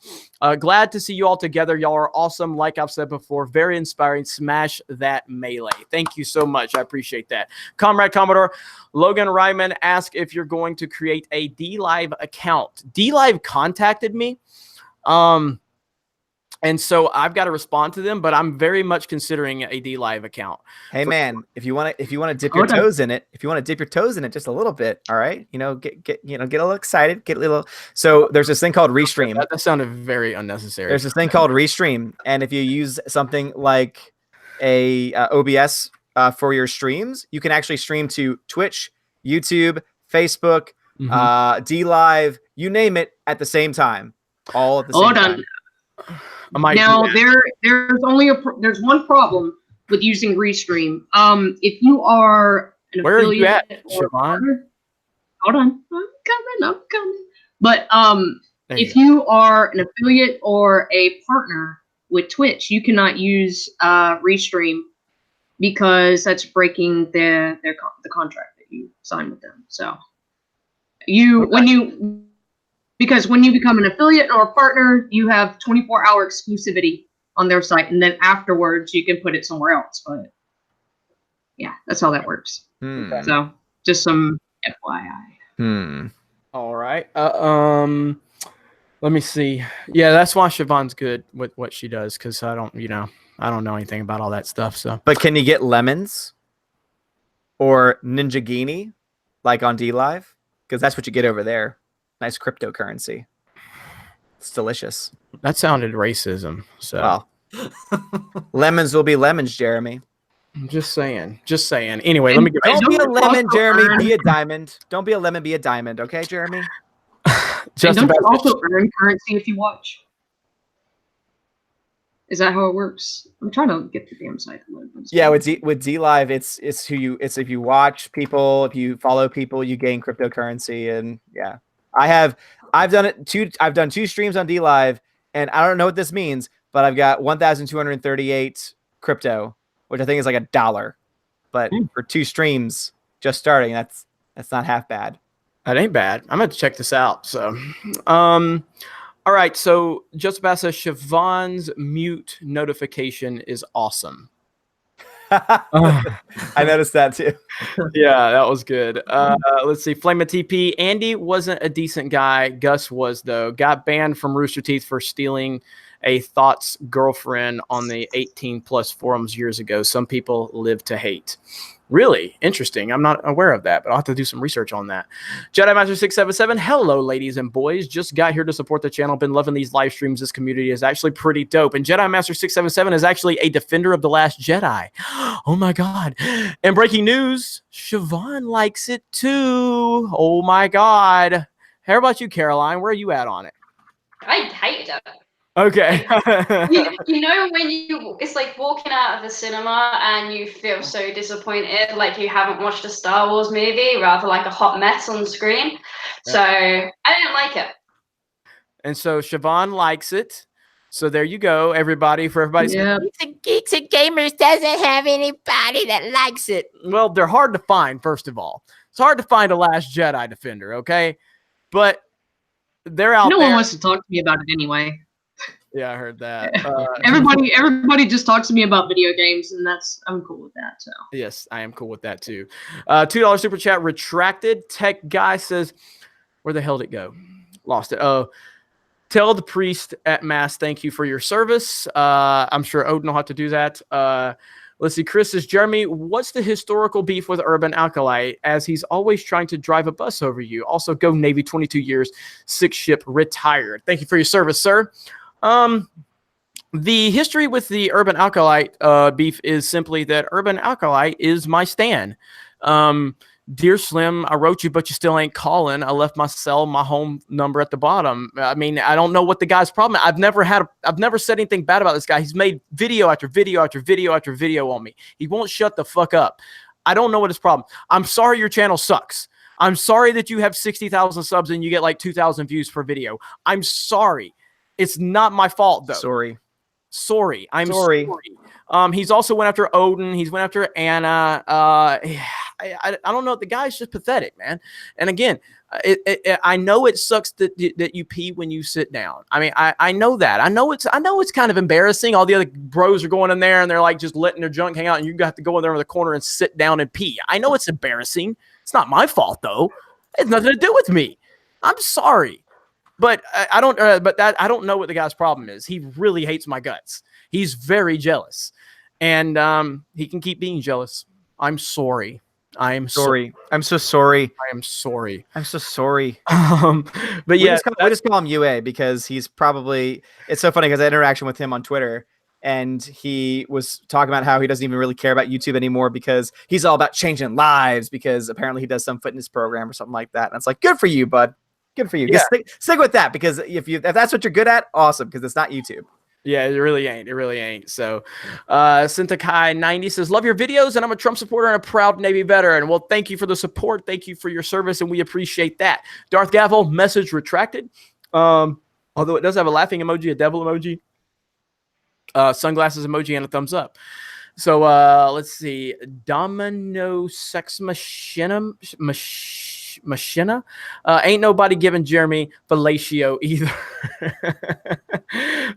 Glad to see you all together. Y'all are awesome. Like I've said before, very inspiring. Smash that melee. Thank you so much. I appreciate that. Comrade Commodore Logan Ryman asked if you're going to create a DLive account. DLive contacted me. And so I've got to respond to them, but I'm very much considering a DLive account. Hey man, if you want to dip your toes in it, just a little bit, all right? Get a little excited, get a little. So there's this thing called Restream. That sounded very unnecessary. There's this thing called Restream, and if you use something like a OBS for your streams, you can actually stream to Twitch, YouTube, Facebook, DLive, you name it, at the same time, all at the same time. Now there's one problem with using Restream. If you are an Where are you at, or Siobhan? partner, hold on, I'm coming. But There if you you are an affiliate or a partner with Twitch, you cannot use Restream because that's breaking the contract that you sign with them. So because when you become an affiliate or a partner, you have 24-hour exclusivity on their site, and then afterwards you can put it somewhere else. But yeah, that's how that works. So just some FYI. All right. Let me see. Yeah, that's why Siobhan's good with what she does, because I don't know anything about all that stuff. So, but can you get lemons or Ninjagini like on DLive? Because that's what you get over there. Nice cryptocurrency. It's delicious. That sounded racism. So, well, lemons will be lemons, Jeremy. I'm just saying. Just saying. Anyway, let me get. Don't be a lemon, Jeremy. Be a diamond. Don't be a lemon. Be a diamond. Okay, Jeremy. Just don't you also earn currency if you watch? Is that how it works? I'm trying to get the damn site. Yeah, with DLive, it's if you watch people, if you follow people, you gain cryptocurrency, and yeah, I've done 2 streams on DLive, and I don't know what this means, but I've got 1,238 crypto, which I think is like $1, but for 2 streams just starting, that's not half bad. That ain't bad. I'm going to check this out. So, all right. So just about says Siobhan's mute notification is awesome. I noticed that too. Yeah, that was good. Let's see. Flame of TP. Andy wasn't a decent guy. Gus was, though. Got banned from Rooster Teeth for stealing a Thoughts girlfriend on the 18+ forums years ago. Some people live to hate. Really interesting. I'm not aware of that, but I'll have to do some research on that. Jedi Master 677. Hello, ladies and boys. Just got here to support the channel. Been loving these live streams. This community is actually pretty dope. And Jedi Master 677 is actually a defender of The Last Jedi. Oh my God. And breaking news, Siobhan likes it too. Oh my God. How about you, Caroline? Where are you at on it? I hate it. Okay. you know when it's like walking out of the cinema and you feel so disappointed, like you haven't watched a Star Wars movie, rather like a hot mess on screen. So I didn't like it. And so Siobhan likes it. So there you go, everybody. For everybody, Geeks and Gamers doesn't have anybody that likes it. Well, they're hard to find. First of all, it's hard to find a Last Jedi defender. Okay, but they're out there. No one wants to talk to me about it anyway. Yeah, I heard that. Everybody just talks to me about video games, and I'm cool with that. So yes, I am cool with that too. $2 super chat retracted. Tech guy says, "Where the hell did it go? Lost it." Oh, tell the priest at mass thank you for your service. I'm sure Odin will have to do that. Let's see. Chris says, Jeremy, what's the historical beef with Urban Alkali, as he's always trying to drive a bus over you? Also, go Navy, 22 years, 6 ship, retired. Thank you for your service, sir. The history with the Urban Alkali beef is simply that Urban Alkali is my stan. Dear Slim, I wrote you, but you still ain't calling. I left my cell, my home number at the bottom. I mean, I don't know what the guy's problem is. I've never said anything bad about this guy. He's made video after video after video after video on me. He won't shut the fuck up. I don't know what his problem. I'm sorry your channel sucks. I'm sorry that you have 60,000 subs and you get like 2,000 views per video. I'm sorry. It's not my fault, though. Sorry. I'm sorry. He's also went after Odin. He's went after Anna. I don't know. The guy's just pathetic, man. And again, I know it sucks that you pee when you sit down. I mean, I know that. I know it's kind of embarrassing. All the other bros are going in there and they're like just letting their junk hang out, and you got to go in there in the corner and sit down and pee. I know it's embarrassing. It's not my fault, though. It has nothing to do with me. I'm sorry. But I don't know what the guy's problem is. He really hates my guts. He's very jealous, and he can keep being jealous. I'm sorry. I am sorry. I'm so sorry. I am sorry. I'm so sorry. But yeah, we just call him UA because he's probably. It's so funny because I had interaction with him on Twitter, and he was talking about how he doesn't even really care about YouTube anymore because he's all about changing lives, because apparently he does some fitness program or something like that. And it's like, good for you, bud. Good for you. Yeah. Stick with that, because if that's what you're good at, awesome, because it's not YouTube. Yeah, it really ain't. It really ain't. So, Sintakai90 says, love your videos, and I'm a Trump supporter and a proud Navy veteran. Well, thank you for the support. Thank you for your service, and we appreciate that. Darth Gavel, message retracted. Although it does have a laughing emoji, a devil emoji, sunglasses emoji, and a thumbs up. So, let's see. Domino Sex Machina. Ain't nobody giving Jeremy fellatio either.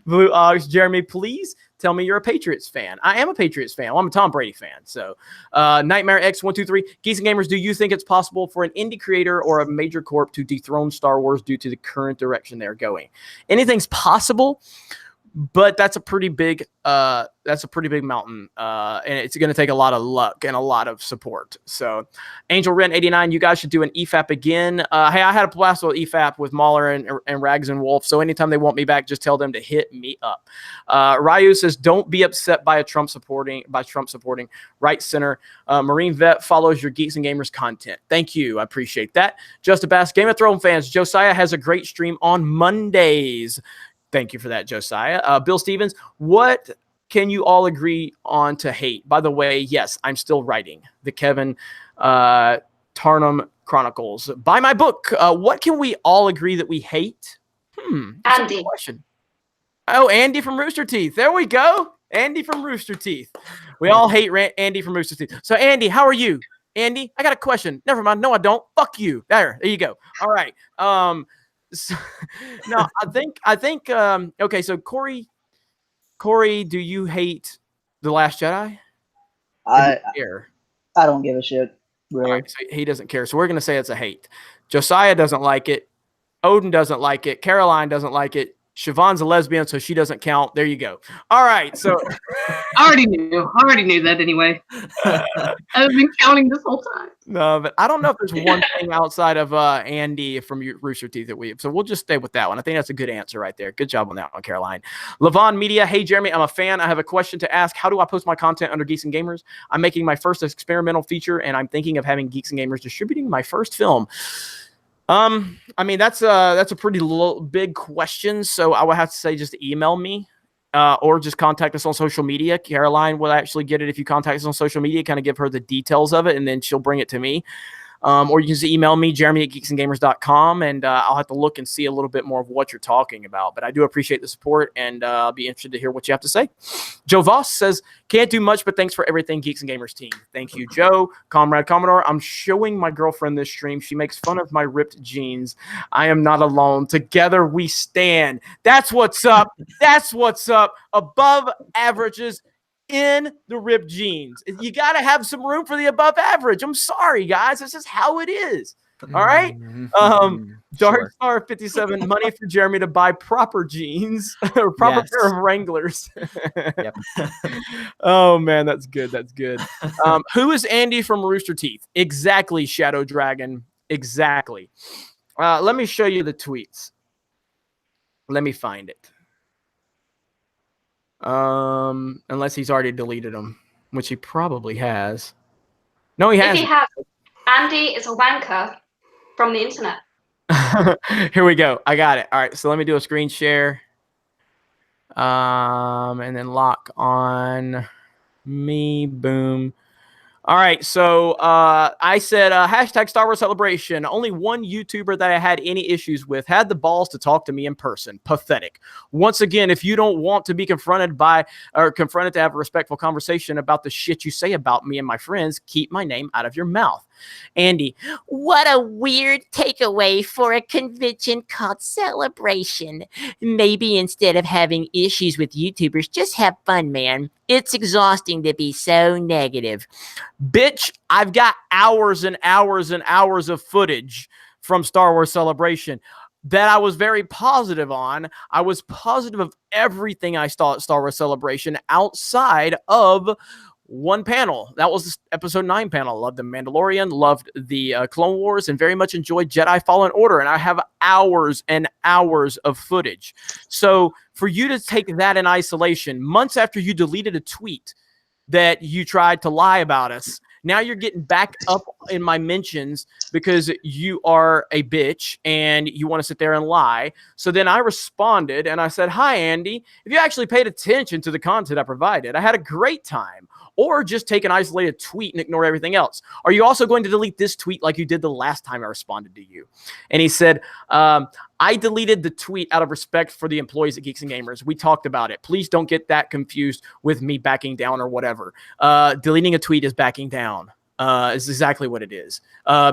Blue Ox, Jeremy, please tell me you're a Patriots fan. I am a Patriots fan. Well, I'm a Tom Brady fan. So Nightmare X123, Geeks and Gamers, do you think it's possible for an indie creator or a major corp to dethrone Star Wars due to the current direction they're going? Anything's possible, but that's a pretty big mountain, and it's going to take a lot of luck and a lot of support. So Angel Ren 89, you guys should do an EFAP again. Hey, I had a blast with EFAP with Mahler and Rags and Wolf, so anytime they want me back, just tell them to hit me up. Ryu says, don't be upset by Trump supporting right center. Marine Vet follows your Geeks and Gamers content. Thank you, I appreciate that. Just a Bass, Game of Thrones fans, Josiah has a great stream on Mondays. Thank you for that, Josiah. Bill Stevens, what can you all agree on to hate? By the way, yes, I'm still writing the Kevin Tarnum Chronicles. Buy my book. What can we all agree that we hate? Andy. Question. Oh, Andy from Rooster Teeth. There we go. Andy from Rooster Teeth. We all hate Andy from Rooster Teeth. So, Andy, how are you? Andy, I got a question. Never mind. No, I don't. Fuck you. There you go. All right. So, no, I think. Okay, so Corey, do you hate The Last Jedi? I care. I don't give a shit. Really. Right, so he doesn't care. So we're gonna say it's a hate. Josiah doesn't like it. Odin doesn't like it. Caroline doesn't like it. Siobhan's a lesbian, so she doesn't count. There you go. All right. So I already knew that anyway. I've been counting this whole time. No, but I don't know if there's one thing outside of Andy from Rooster Teeth that so we'll just stay with that one. I think that's a good answer right there. Good job on that one, Caroline. Levon Media. Hey, Jeremy, I'm a fan. I have a question to ask. How do I post my content under Geeks and Gamers? I'm making my first experimental feature, and I'm thinking of having Geeks and Gamers distributing my first film. I mean, that's a pretty big question. So I would have to say just email me. Or just contact us on social media. Caroline will actually get it if you contact us on social media, kind of give her the details of it, and then she'll bring it to me. Or you can just email me, jeremy@geeksandgamers.com, and I'll have to look and see a little bit more of what you're talking about. But I do appreciate the support, and I'll be interested to hear what you have to say. Joe Voss says, can't do much, but thanks for everything, Geeks and Gamers team. Thank you, Joe. Comrade Commodore, I'm showing my girlfriend this stream. She makes fun of my ripped jeans. I am not alone. Together we stand. That's what's up. That's what's up. Above averages in the ripped jeans. You got to have some room for the above average. I'm sorry, guys. This is how it is. All right. Dark Star 57, money for Jeremy to buy proper jeans or proper pair of Wranglers. Yep. Oh man, that's good. That's good. Who is Andy from Rooster Teeth? Exactly, Shadow Dragon. Exactly. Let me show you the tweets. Let me find it. Unless he's already deleted them, which he probably has. No, he hasn't. If he has, Andy is a wanker from the internet. Here we go. I got it. All right, so let me do a screen share. And then lock on me. Boom. All right, so I said hashtag Star Wars Celebration. Only one YouTuber that I had any issues with had the balls to talk to me in person. Pathetic. Once again, if you don't want to be confronted to have a respectful conversation about the shit you say about me and my friends, keep my name out of your mouth. Andy, what a weird takeaway for a convention called Celebration. Maybe instead of having issues with YouTubers, just have fun, man. It's exhausting to be so negative. Bitch, I've got hours and hours and hours of footage from Star Wars Celebration that I was very positive on. I was positive of everything I saw at Star Wars Celebration outside of one panel. That was the episode 9 panel. Loved The Mandalorian, loved the Clone Wars, and very much enjoyed Jedi Fallen Order. And I have hours and hours of footage. So for you to take that in isolation, months after you deleted a tweet that you tried to lie about us, now you're getting back up in my mentions because you are a bitch and you want to sit there and lie. So then I responded and I said, hi, Andy. If you actually paid attention to the content I provided, I had a great time. Or just take an isolated tweet and ignore everything else. Are you also going to delete this tweet like you did the last time I responded to you? And he said, I deleted the tweet out of respect for the employees at Geeks and Gamers. We talked about it. Please don't get that confused with me backing down or whatever. Deleting a tweet is backing down. Is exactly what it is.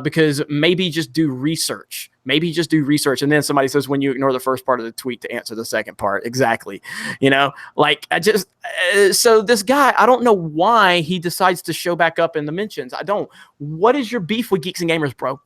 Because maybe just do research. Maybe just do research. And then somebody says, when you ignore the first part of the tweet to answer the second part. Exactly. You know, like so this guy, I don't know why he decides to show back up in the mentions. I don't. What is your beef with Geeks and Gamers, bro?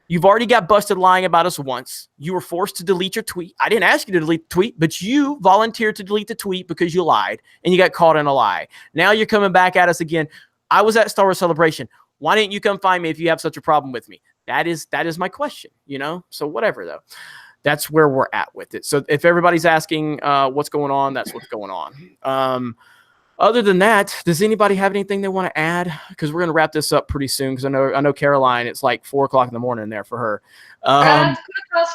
You've already got busted lying about us once. You were forced to delete your tweet. I didn't ask you to delete the tweet, but you volunteered to delete the tweet because you lied and you got caught in a lie. Now you're coming back at us again. I was at Star Wars Celebration. Why didn't you come find me if you have such a problem with me? That is my question, you know? So whatever, though. That's where we're at with it. So if everybody's asking what's going on, that's what's going on. Other than that, does anybody have anything they want to add? Because we're going to wrap this up pretty soon. Because I know Caroline, it's like 4:00 in the morning there for her. Us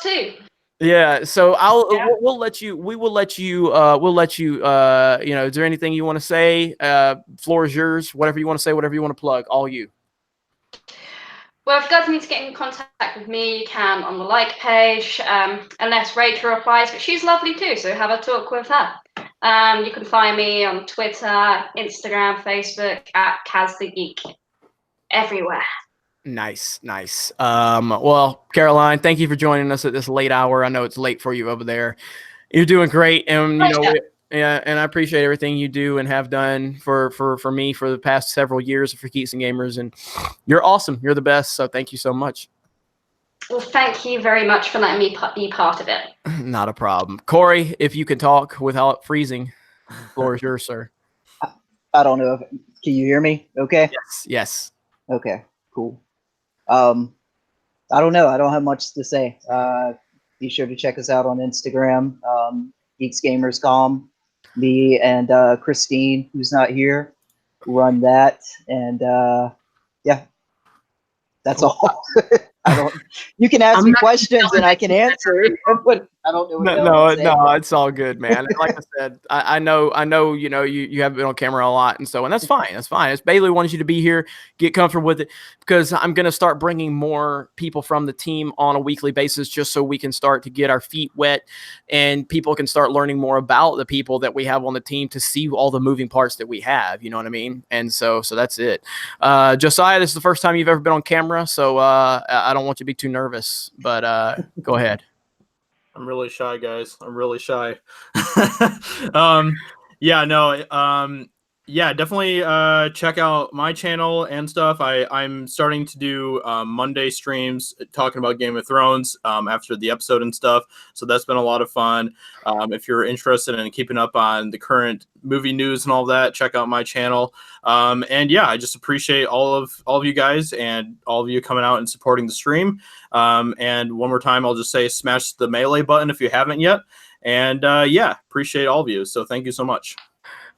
too. Yeah. So we'll let you. We will let you. We'll let you. You know, is there anything you want to say? Floor is yours. Whatever you want to say. Whatever you want to plug. All you. Well, if you guys need to get in contact with me, you can on the like page, unless Rachel replies, but she's lovely too, so have a talk with her. You can find me on Twitter, Instagram, Facebook, at Kaz the Geek, everywhere. Nice. Well, Caroline, thank you for joining us at this late hour. I know it's late for you over there. You're doing great, and you know, yeah, and I appreciate everything you do and have done for me for the past several years for Geeks and Gamers, and you're awesome. You're the best. So thank you so much. Well, thank you very much for letting me be part of it. Not a problem. Corey, if you can talk without freezing, the floor is yours, sir. I don't know. Can you hear me? Okay. Yes. Okay. Cool. I don't know. I don't have much to say. Be sure to check us out on Instagram, GeeksGamersCom. Me and Christine, who's not here, run that, and yeah, that's all. I don't. You can ask me questions and I can answer, but I don't know. No, it's all good, man. Like I said, I know. You know, you haven't been on camera a lot, and that's fine. That's fine. It's Bailey wanted you to be here, get comfortable with it, because I'm gonna start bringing more people from the team on a weekly basis, just so we can start to get our feet wet, and people can start learning more about the people that we have on the team to see all the moving parts that we have. You know what I mean? And so that's it. Josiah, this is the first time you've ever been on camera, so I don't want you to be too nervous, but go ahead. I'm really shy, guys. I'm really shy. Yeah, definitely check out my channel and stuff. I'm starting to do Monday streams talking about Game of Thrones after the episode and stuff. So that's been a lot of fun. If you're interested in keeping up on the current movie news and all that, check out my channel. And yeah, I just appreciate all of you guys and all of you coming out and supporting the stream. And one more time, I'll just say smash the melee button if you haven't yet. And yeah, appreciate all of you. So thank you so much.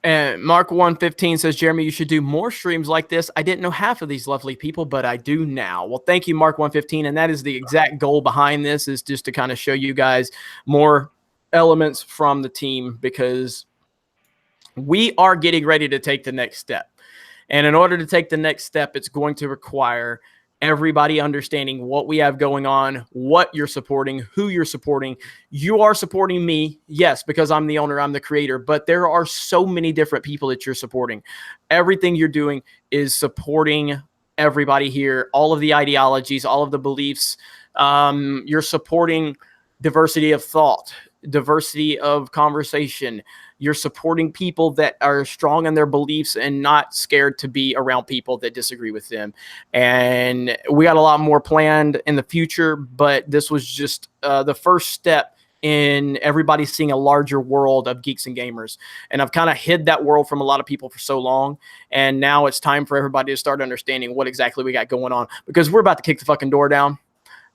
And Mark115 says, Jeremy, you should do more streams like this. I didn't know half of these lovely people, but I do now. Well, thank you, Mark115. And that is the exact goal behind this, is just to kind of show you guys more elements from the team, because we are getting ready to take the next step. And in order to take the next step, it's going to require everybody understanding what we have going on, what you're supporting, who you're supporting. You are supporting me, yes, because I'm the owner, I'm the creator, but there are so many different people that you're supporting. Everything you're doing is supporting everybody here, all of the ideologies, all of the beliefs. You're supporting diversity of thought, diversity of conversation. You're supporting people that are strong in their beliefs and not scared to be around people that disagree with them. And we got a lot more planned in the future, but this was just the first step in everybody seeing a larger world of Geeks and Gamers. And I've kind of hid that world from a lot of people for so long. And now it's time for everybody to start understanding what exactly we got going on, because we're about to kick the fucking door down.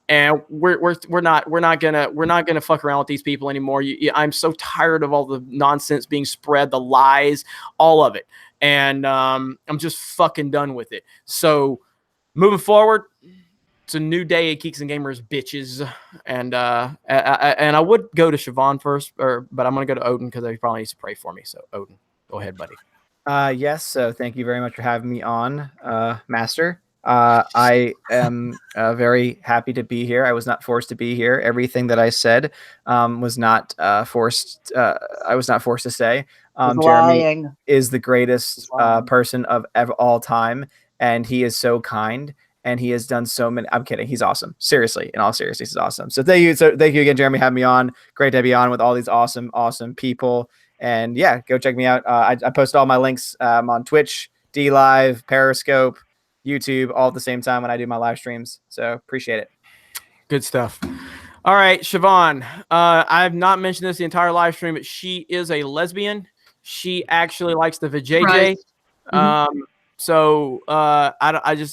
And we're not gonna fuck around with these people anymore. I'm so tired of all the nonsense being spread, the lies, all of it, and I'm just fucking done with it. So moving forward, it's a new day at Geeks and Gamers, bitches. And I would go to Siobhan first, but I'm gonna go to Odin because he probably needs to pray for me. So Odin, go ahead, buddy. Yes. So thank you very much for having me on, Master. I am very happy to be here. I was not forced to be here. Everything that I said was not forced. I was not forced to say. Jeremy is the greatest person of all time, and he is so kind. And he has done so many. I'm kidding. He's awesome. Seriously, in all seriousness, he's awesome. So thank you. So thank you again, Jeremy, having me on. Great to be on with all these awesome people. And yeah, go check me out. I post all my links on Twitch, D Live, Periscope, YouTube, all at the same time when I do my live streams. So appreciate it. Good stuff. All right, Siobhan. I have not mentioned this the entire live stream, but she is a lesbian. She actually likes the vajayjay. Right. So I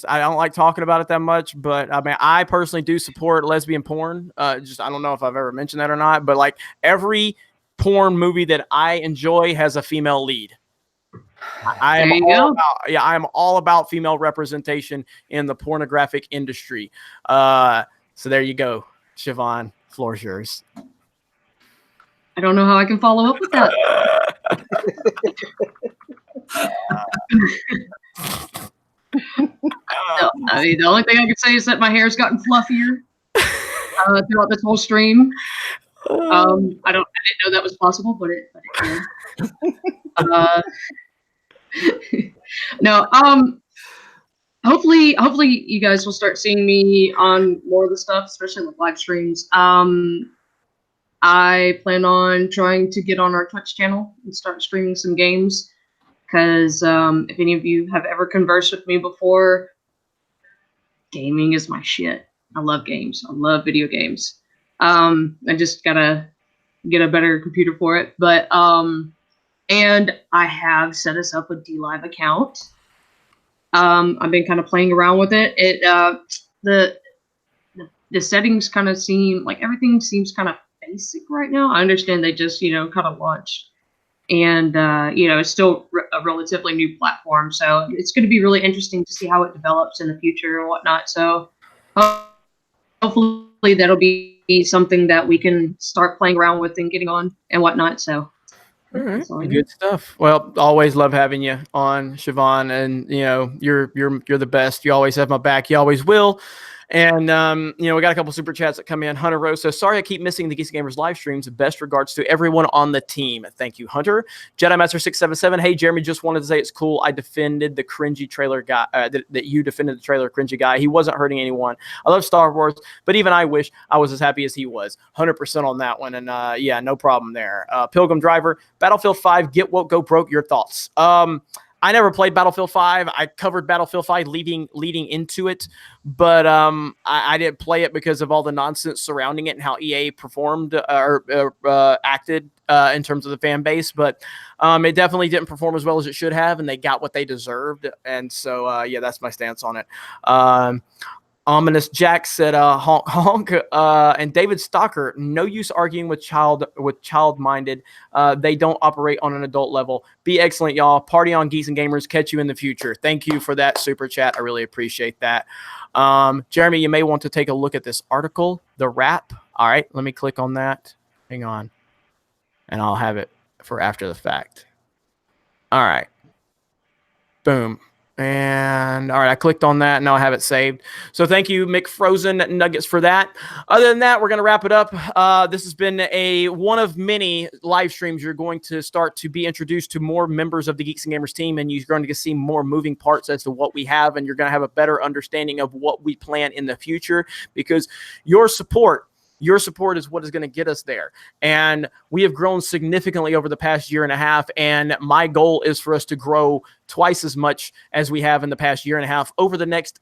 don't like talking about it that much, but I mean, I personally do support lesbian porn. I don't know if I've ever mentioned that or not, but like every porn movie that I enjoy has a female lead. I am all about female representation in the pornographic industry. So there you go, Siobhan. Floor's yours. I don't know how I can follow up with that. I mean, the only thing I can say is that my hair's gotten fluffier throughout this whole stream. I didn't know that was possible, but it did. No. Hopefully you guys will start seeing me on more of the stuff, especially with live streams. I plan on trying to get on our Twitch channel and start streaming some games. Because if any of you have ever conversed with me before, gaming is my shit. I love games. I love video games. I just gotta get a better computer for it. But and I have set us up a DLive account. I've been kind of playing around with it. The settings kind of seem like everything seems kind of basic right now. I understand they just kind of launched. And, it's still a relatively new platform. So it's going to be really interesting to see how it develops in the future and whatnot. So hopefully that'll be something that we can start playing around with and getting on and whatnot. So all right, good stuff. Well, always love having you on, Siobhan. And, you're the best. You always have my back. You always will. And, we got a couple super chats that come in. Hunter Rose says, sorry, I keep missing the Geeks and Gamers live streams. Best regards to everyone on the team. Thank you, Hunter. Jedi Master 677. Hey, Jeremy, just wanted to say it's cool. I defended the cringy trailer guy, that you defended the trailer cringy guy. He wasn't hurting anyone. I love Star Wars, but even I wish I was as happy as he was. 100% on that one. And, yeah, no problem there. Pilgrim Driver, Battlefield 5, Get Woke, Go Broke, your thoughts. I never played Battlefield 5. I covered Battlefield 5 leading into it, but I didn't play it because of all the nonsense surrounding it and how EA performed or acted in terms of the fan base. But it definitely didn't perform as well as it should have, and they got what they deserved. And so, yeah, that's my stance on it. Ominous Jack said, honk, honk. And David Stalker, no use arguing with child-minded. They don't operate on an adult level. Be excellent, y'all. Party on, Geeks and Gamers. Catch you in the future. Thank you for that super chat. I really appreciate that. Jeremy, you may want to take a look at this article, The Wrap. All right, let me click on that. Hang on. And I'll have it for after the fact. All right. Boom. And all right, I clicked on that. Now I have it saved. So thank you, McFrozen Nuggets, for that. Other than that, we're going to wrap it up. This has been one of many live streams. You're going to start to be introduced to more members of the Geeks and Gamers team, and you're going to see more moving parts as to what we have, and you're going to have a better understanding of what we plan in the future, because your support is what is going to get us there. And we have grown significantly over the past year and a half. And my goal is for us to grow twice as much as we have in the past year and a half over the next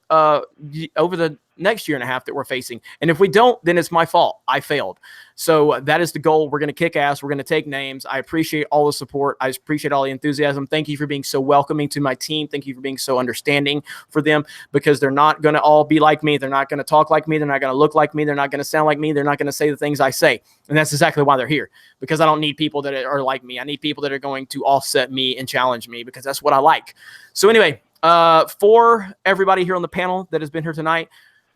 year and a half that we're facing. And if we don't, then it's my fault. I failed. So that is the goal. We're going to kick ass. We're going to take names. I appreciate all the support. I appreciate all the enthusiasm. Thank you for being so welcoming to my team. Thank you for being so understanding for them, because they're not going to all be like me. They're not going to talk like me. They're not going to look like me. They're not going to sound like me. They're not going to say the things I say. And that's exactly why they're here, because I don't need people that are like me. I need people that are going to offset me and challenge me, because that's what I like. So anyway, for everybody here on the panel that has been here tonight,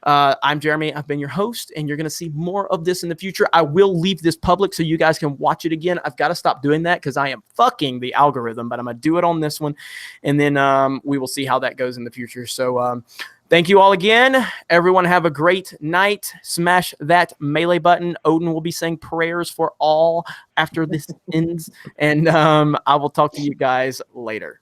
I'm Jeremy. I've been your host, and you're going to see more of this in the future. I will leave this public so you guys can watch it again. I've got to stop doing that because I am fucking the algorithm, but I'm going to do it on this one, and then we will see how that goes in the future. So thank you all again. Everyone have a great night. Smash that melee button. Odin will be saying prayers for all after this ends, and I will talk to you guys later.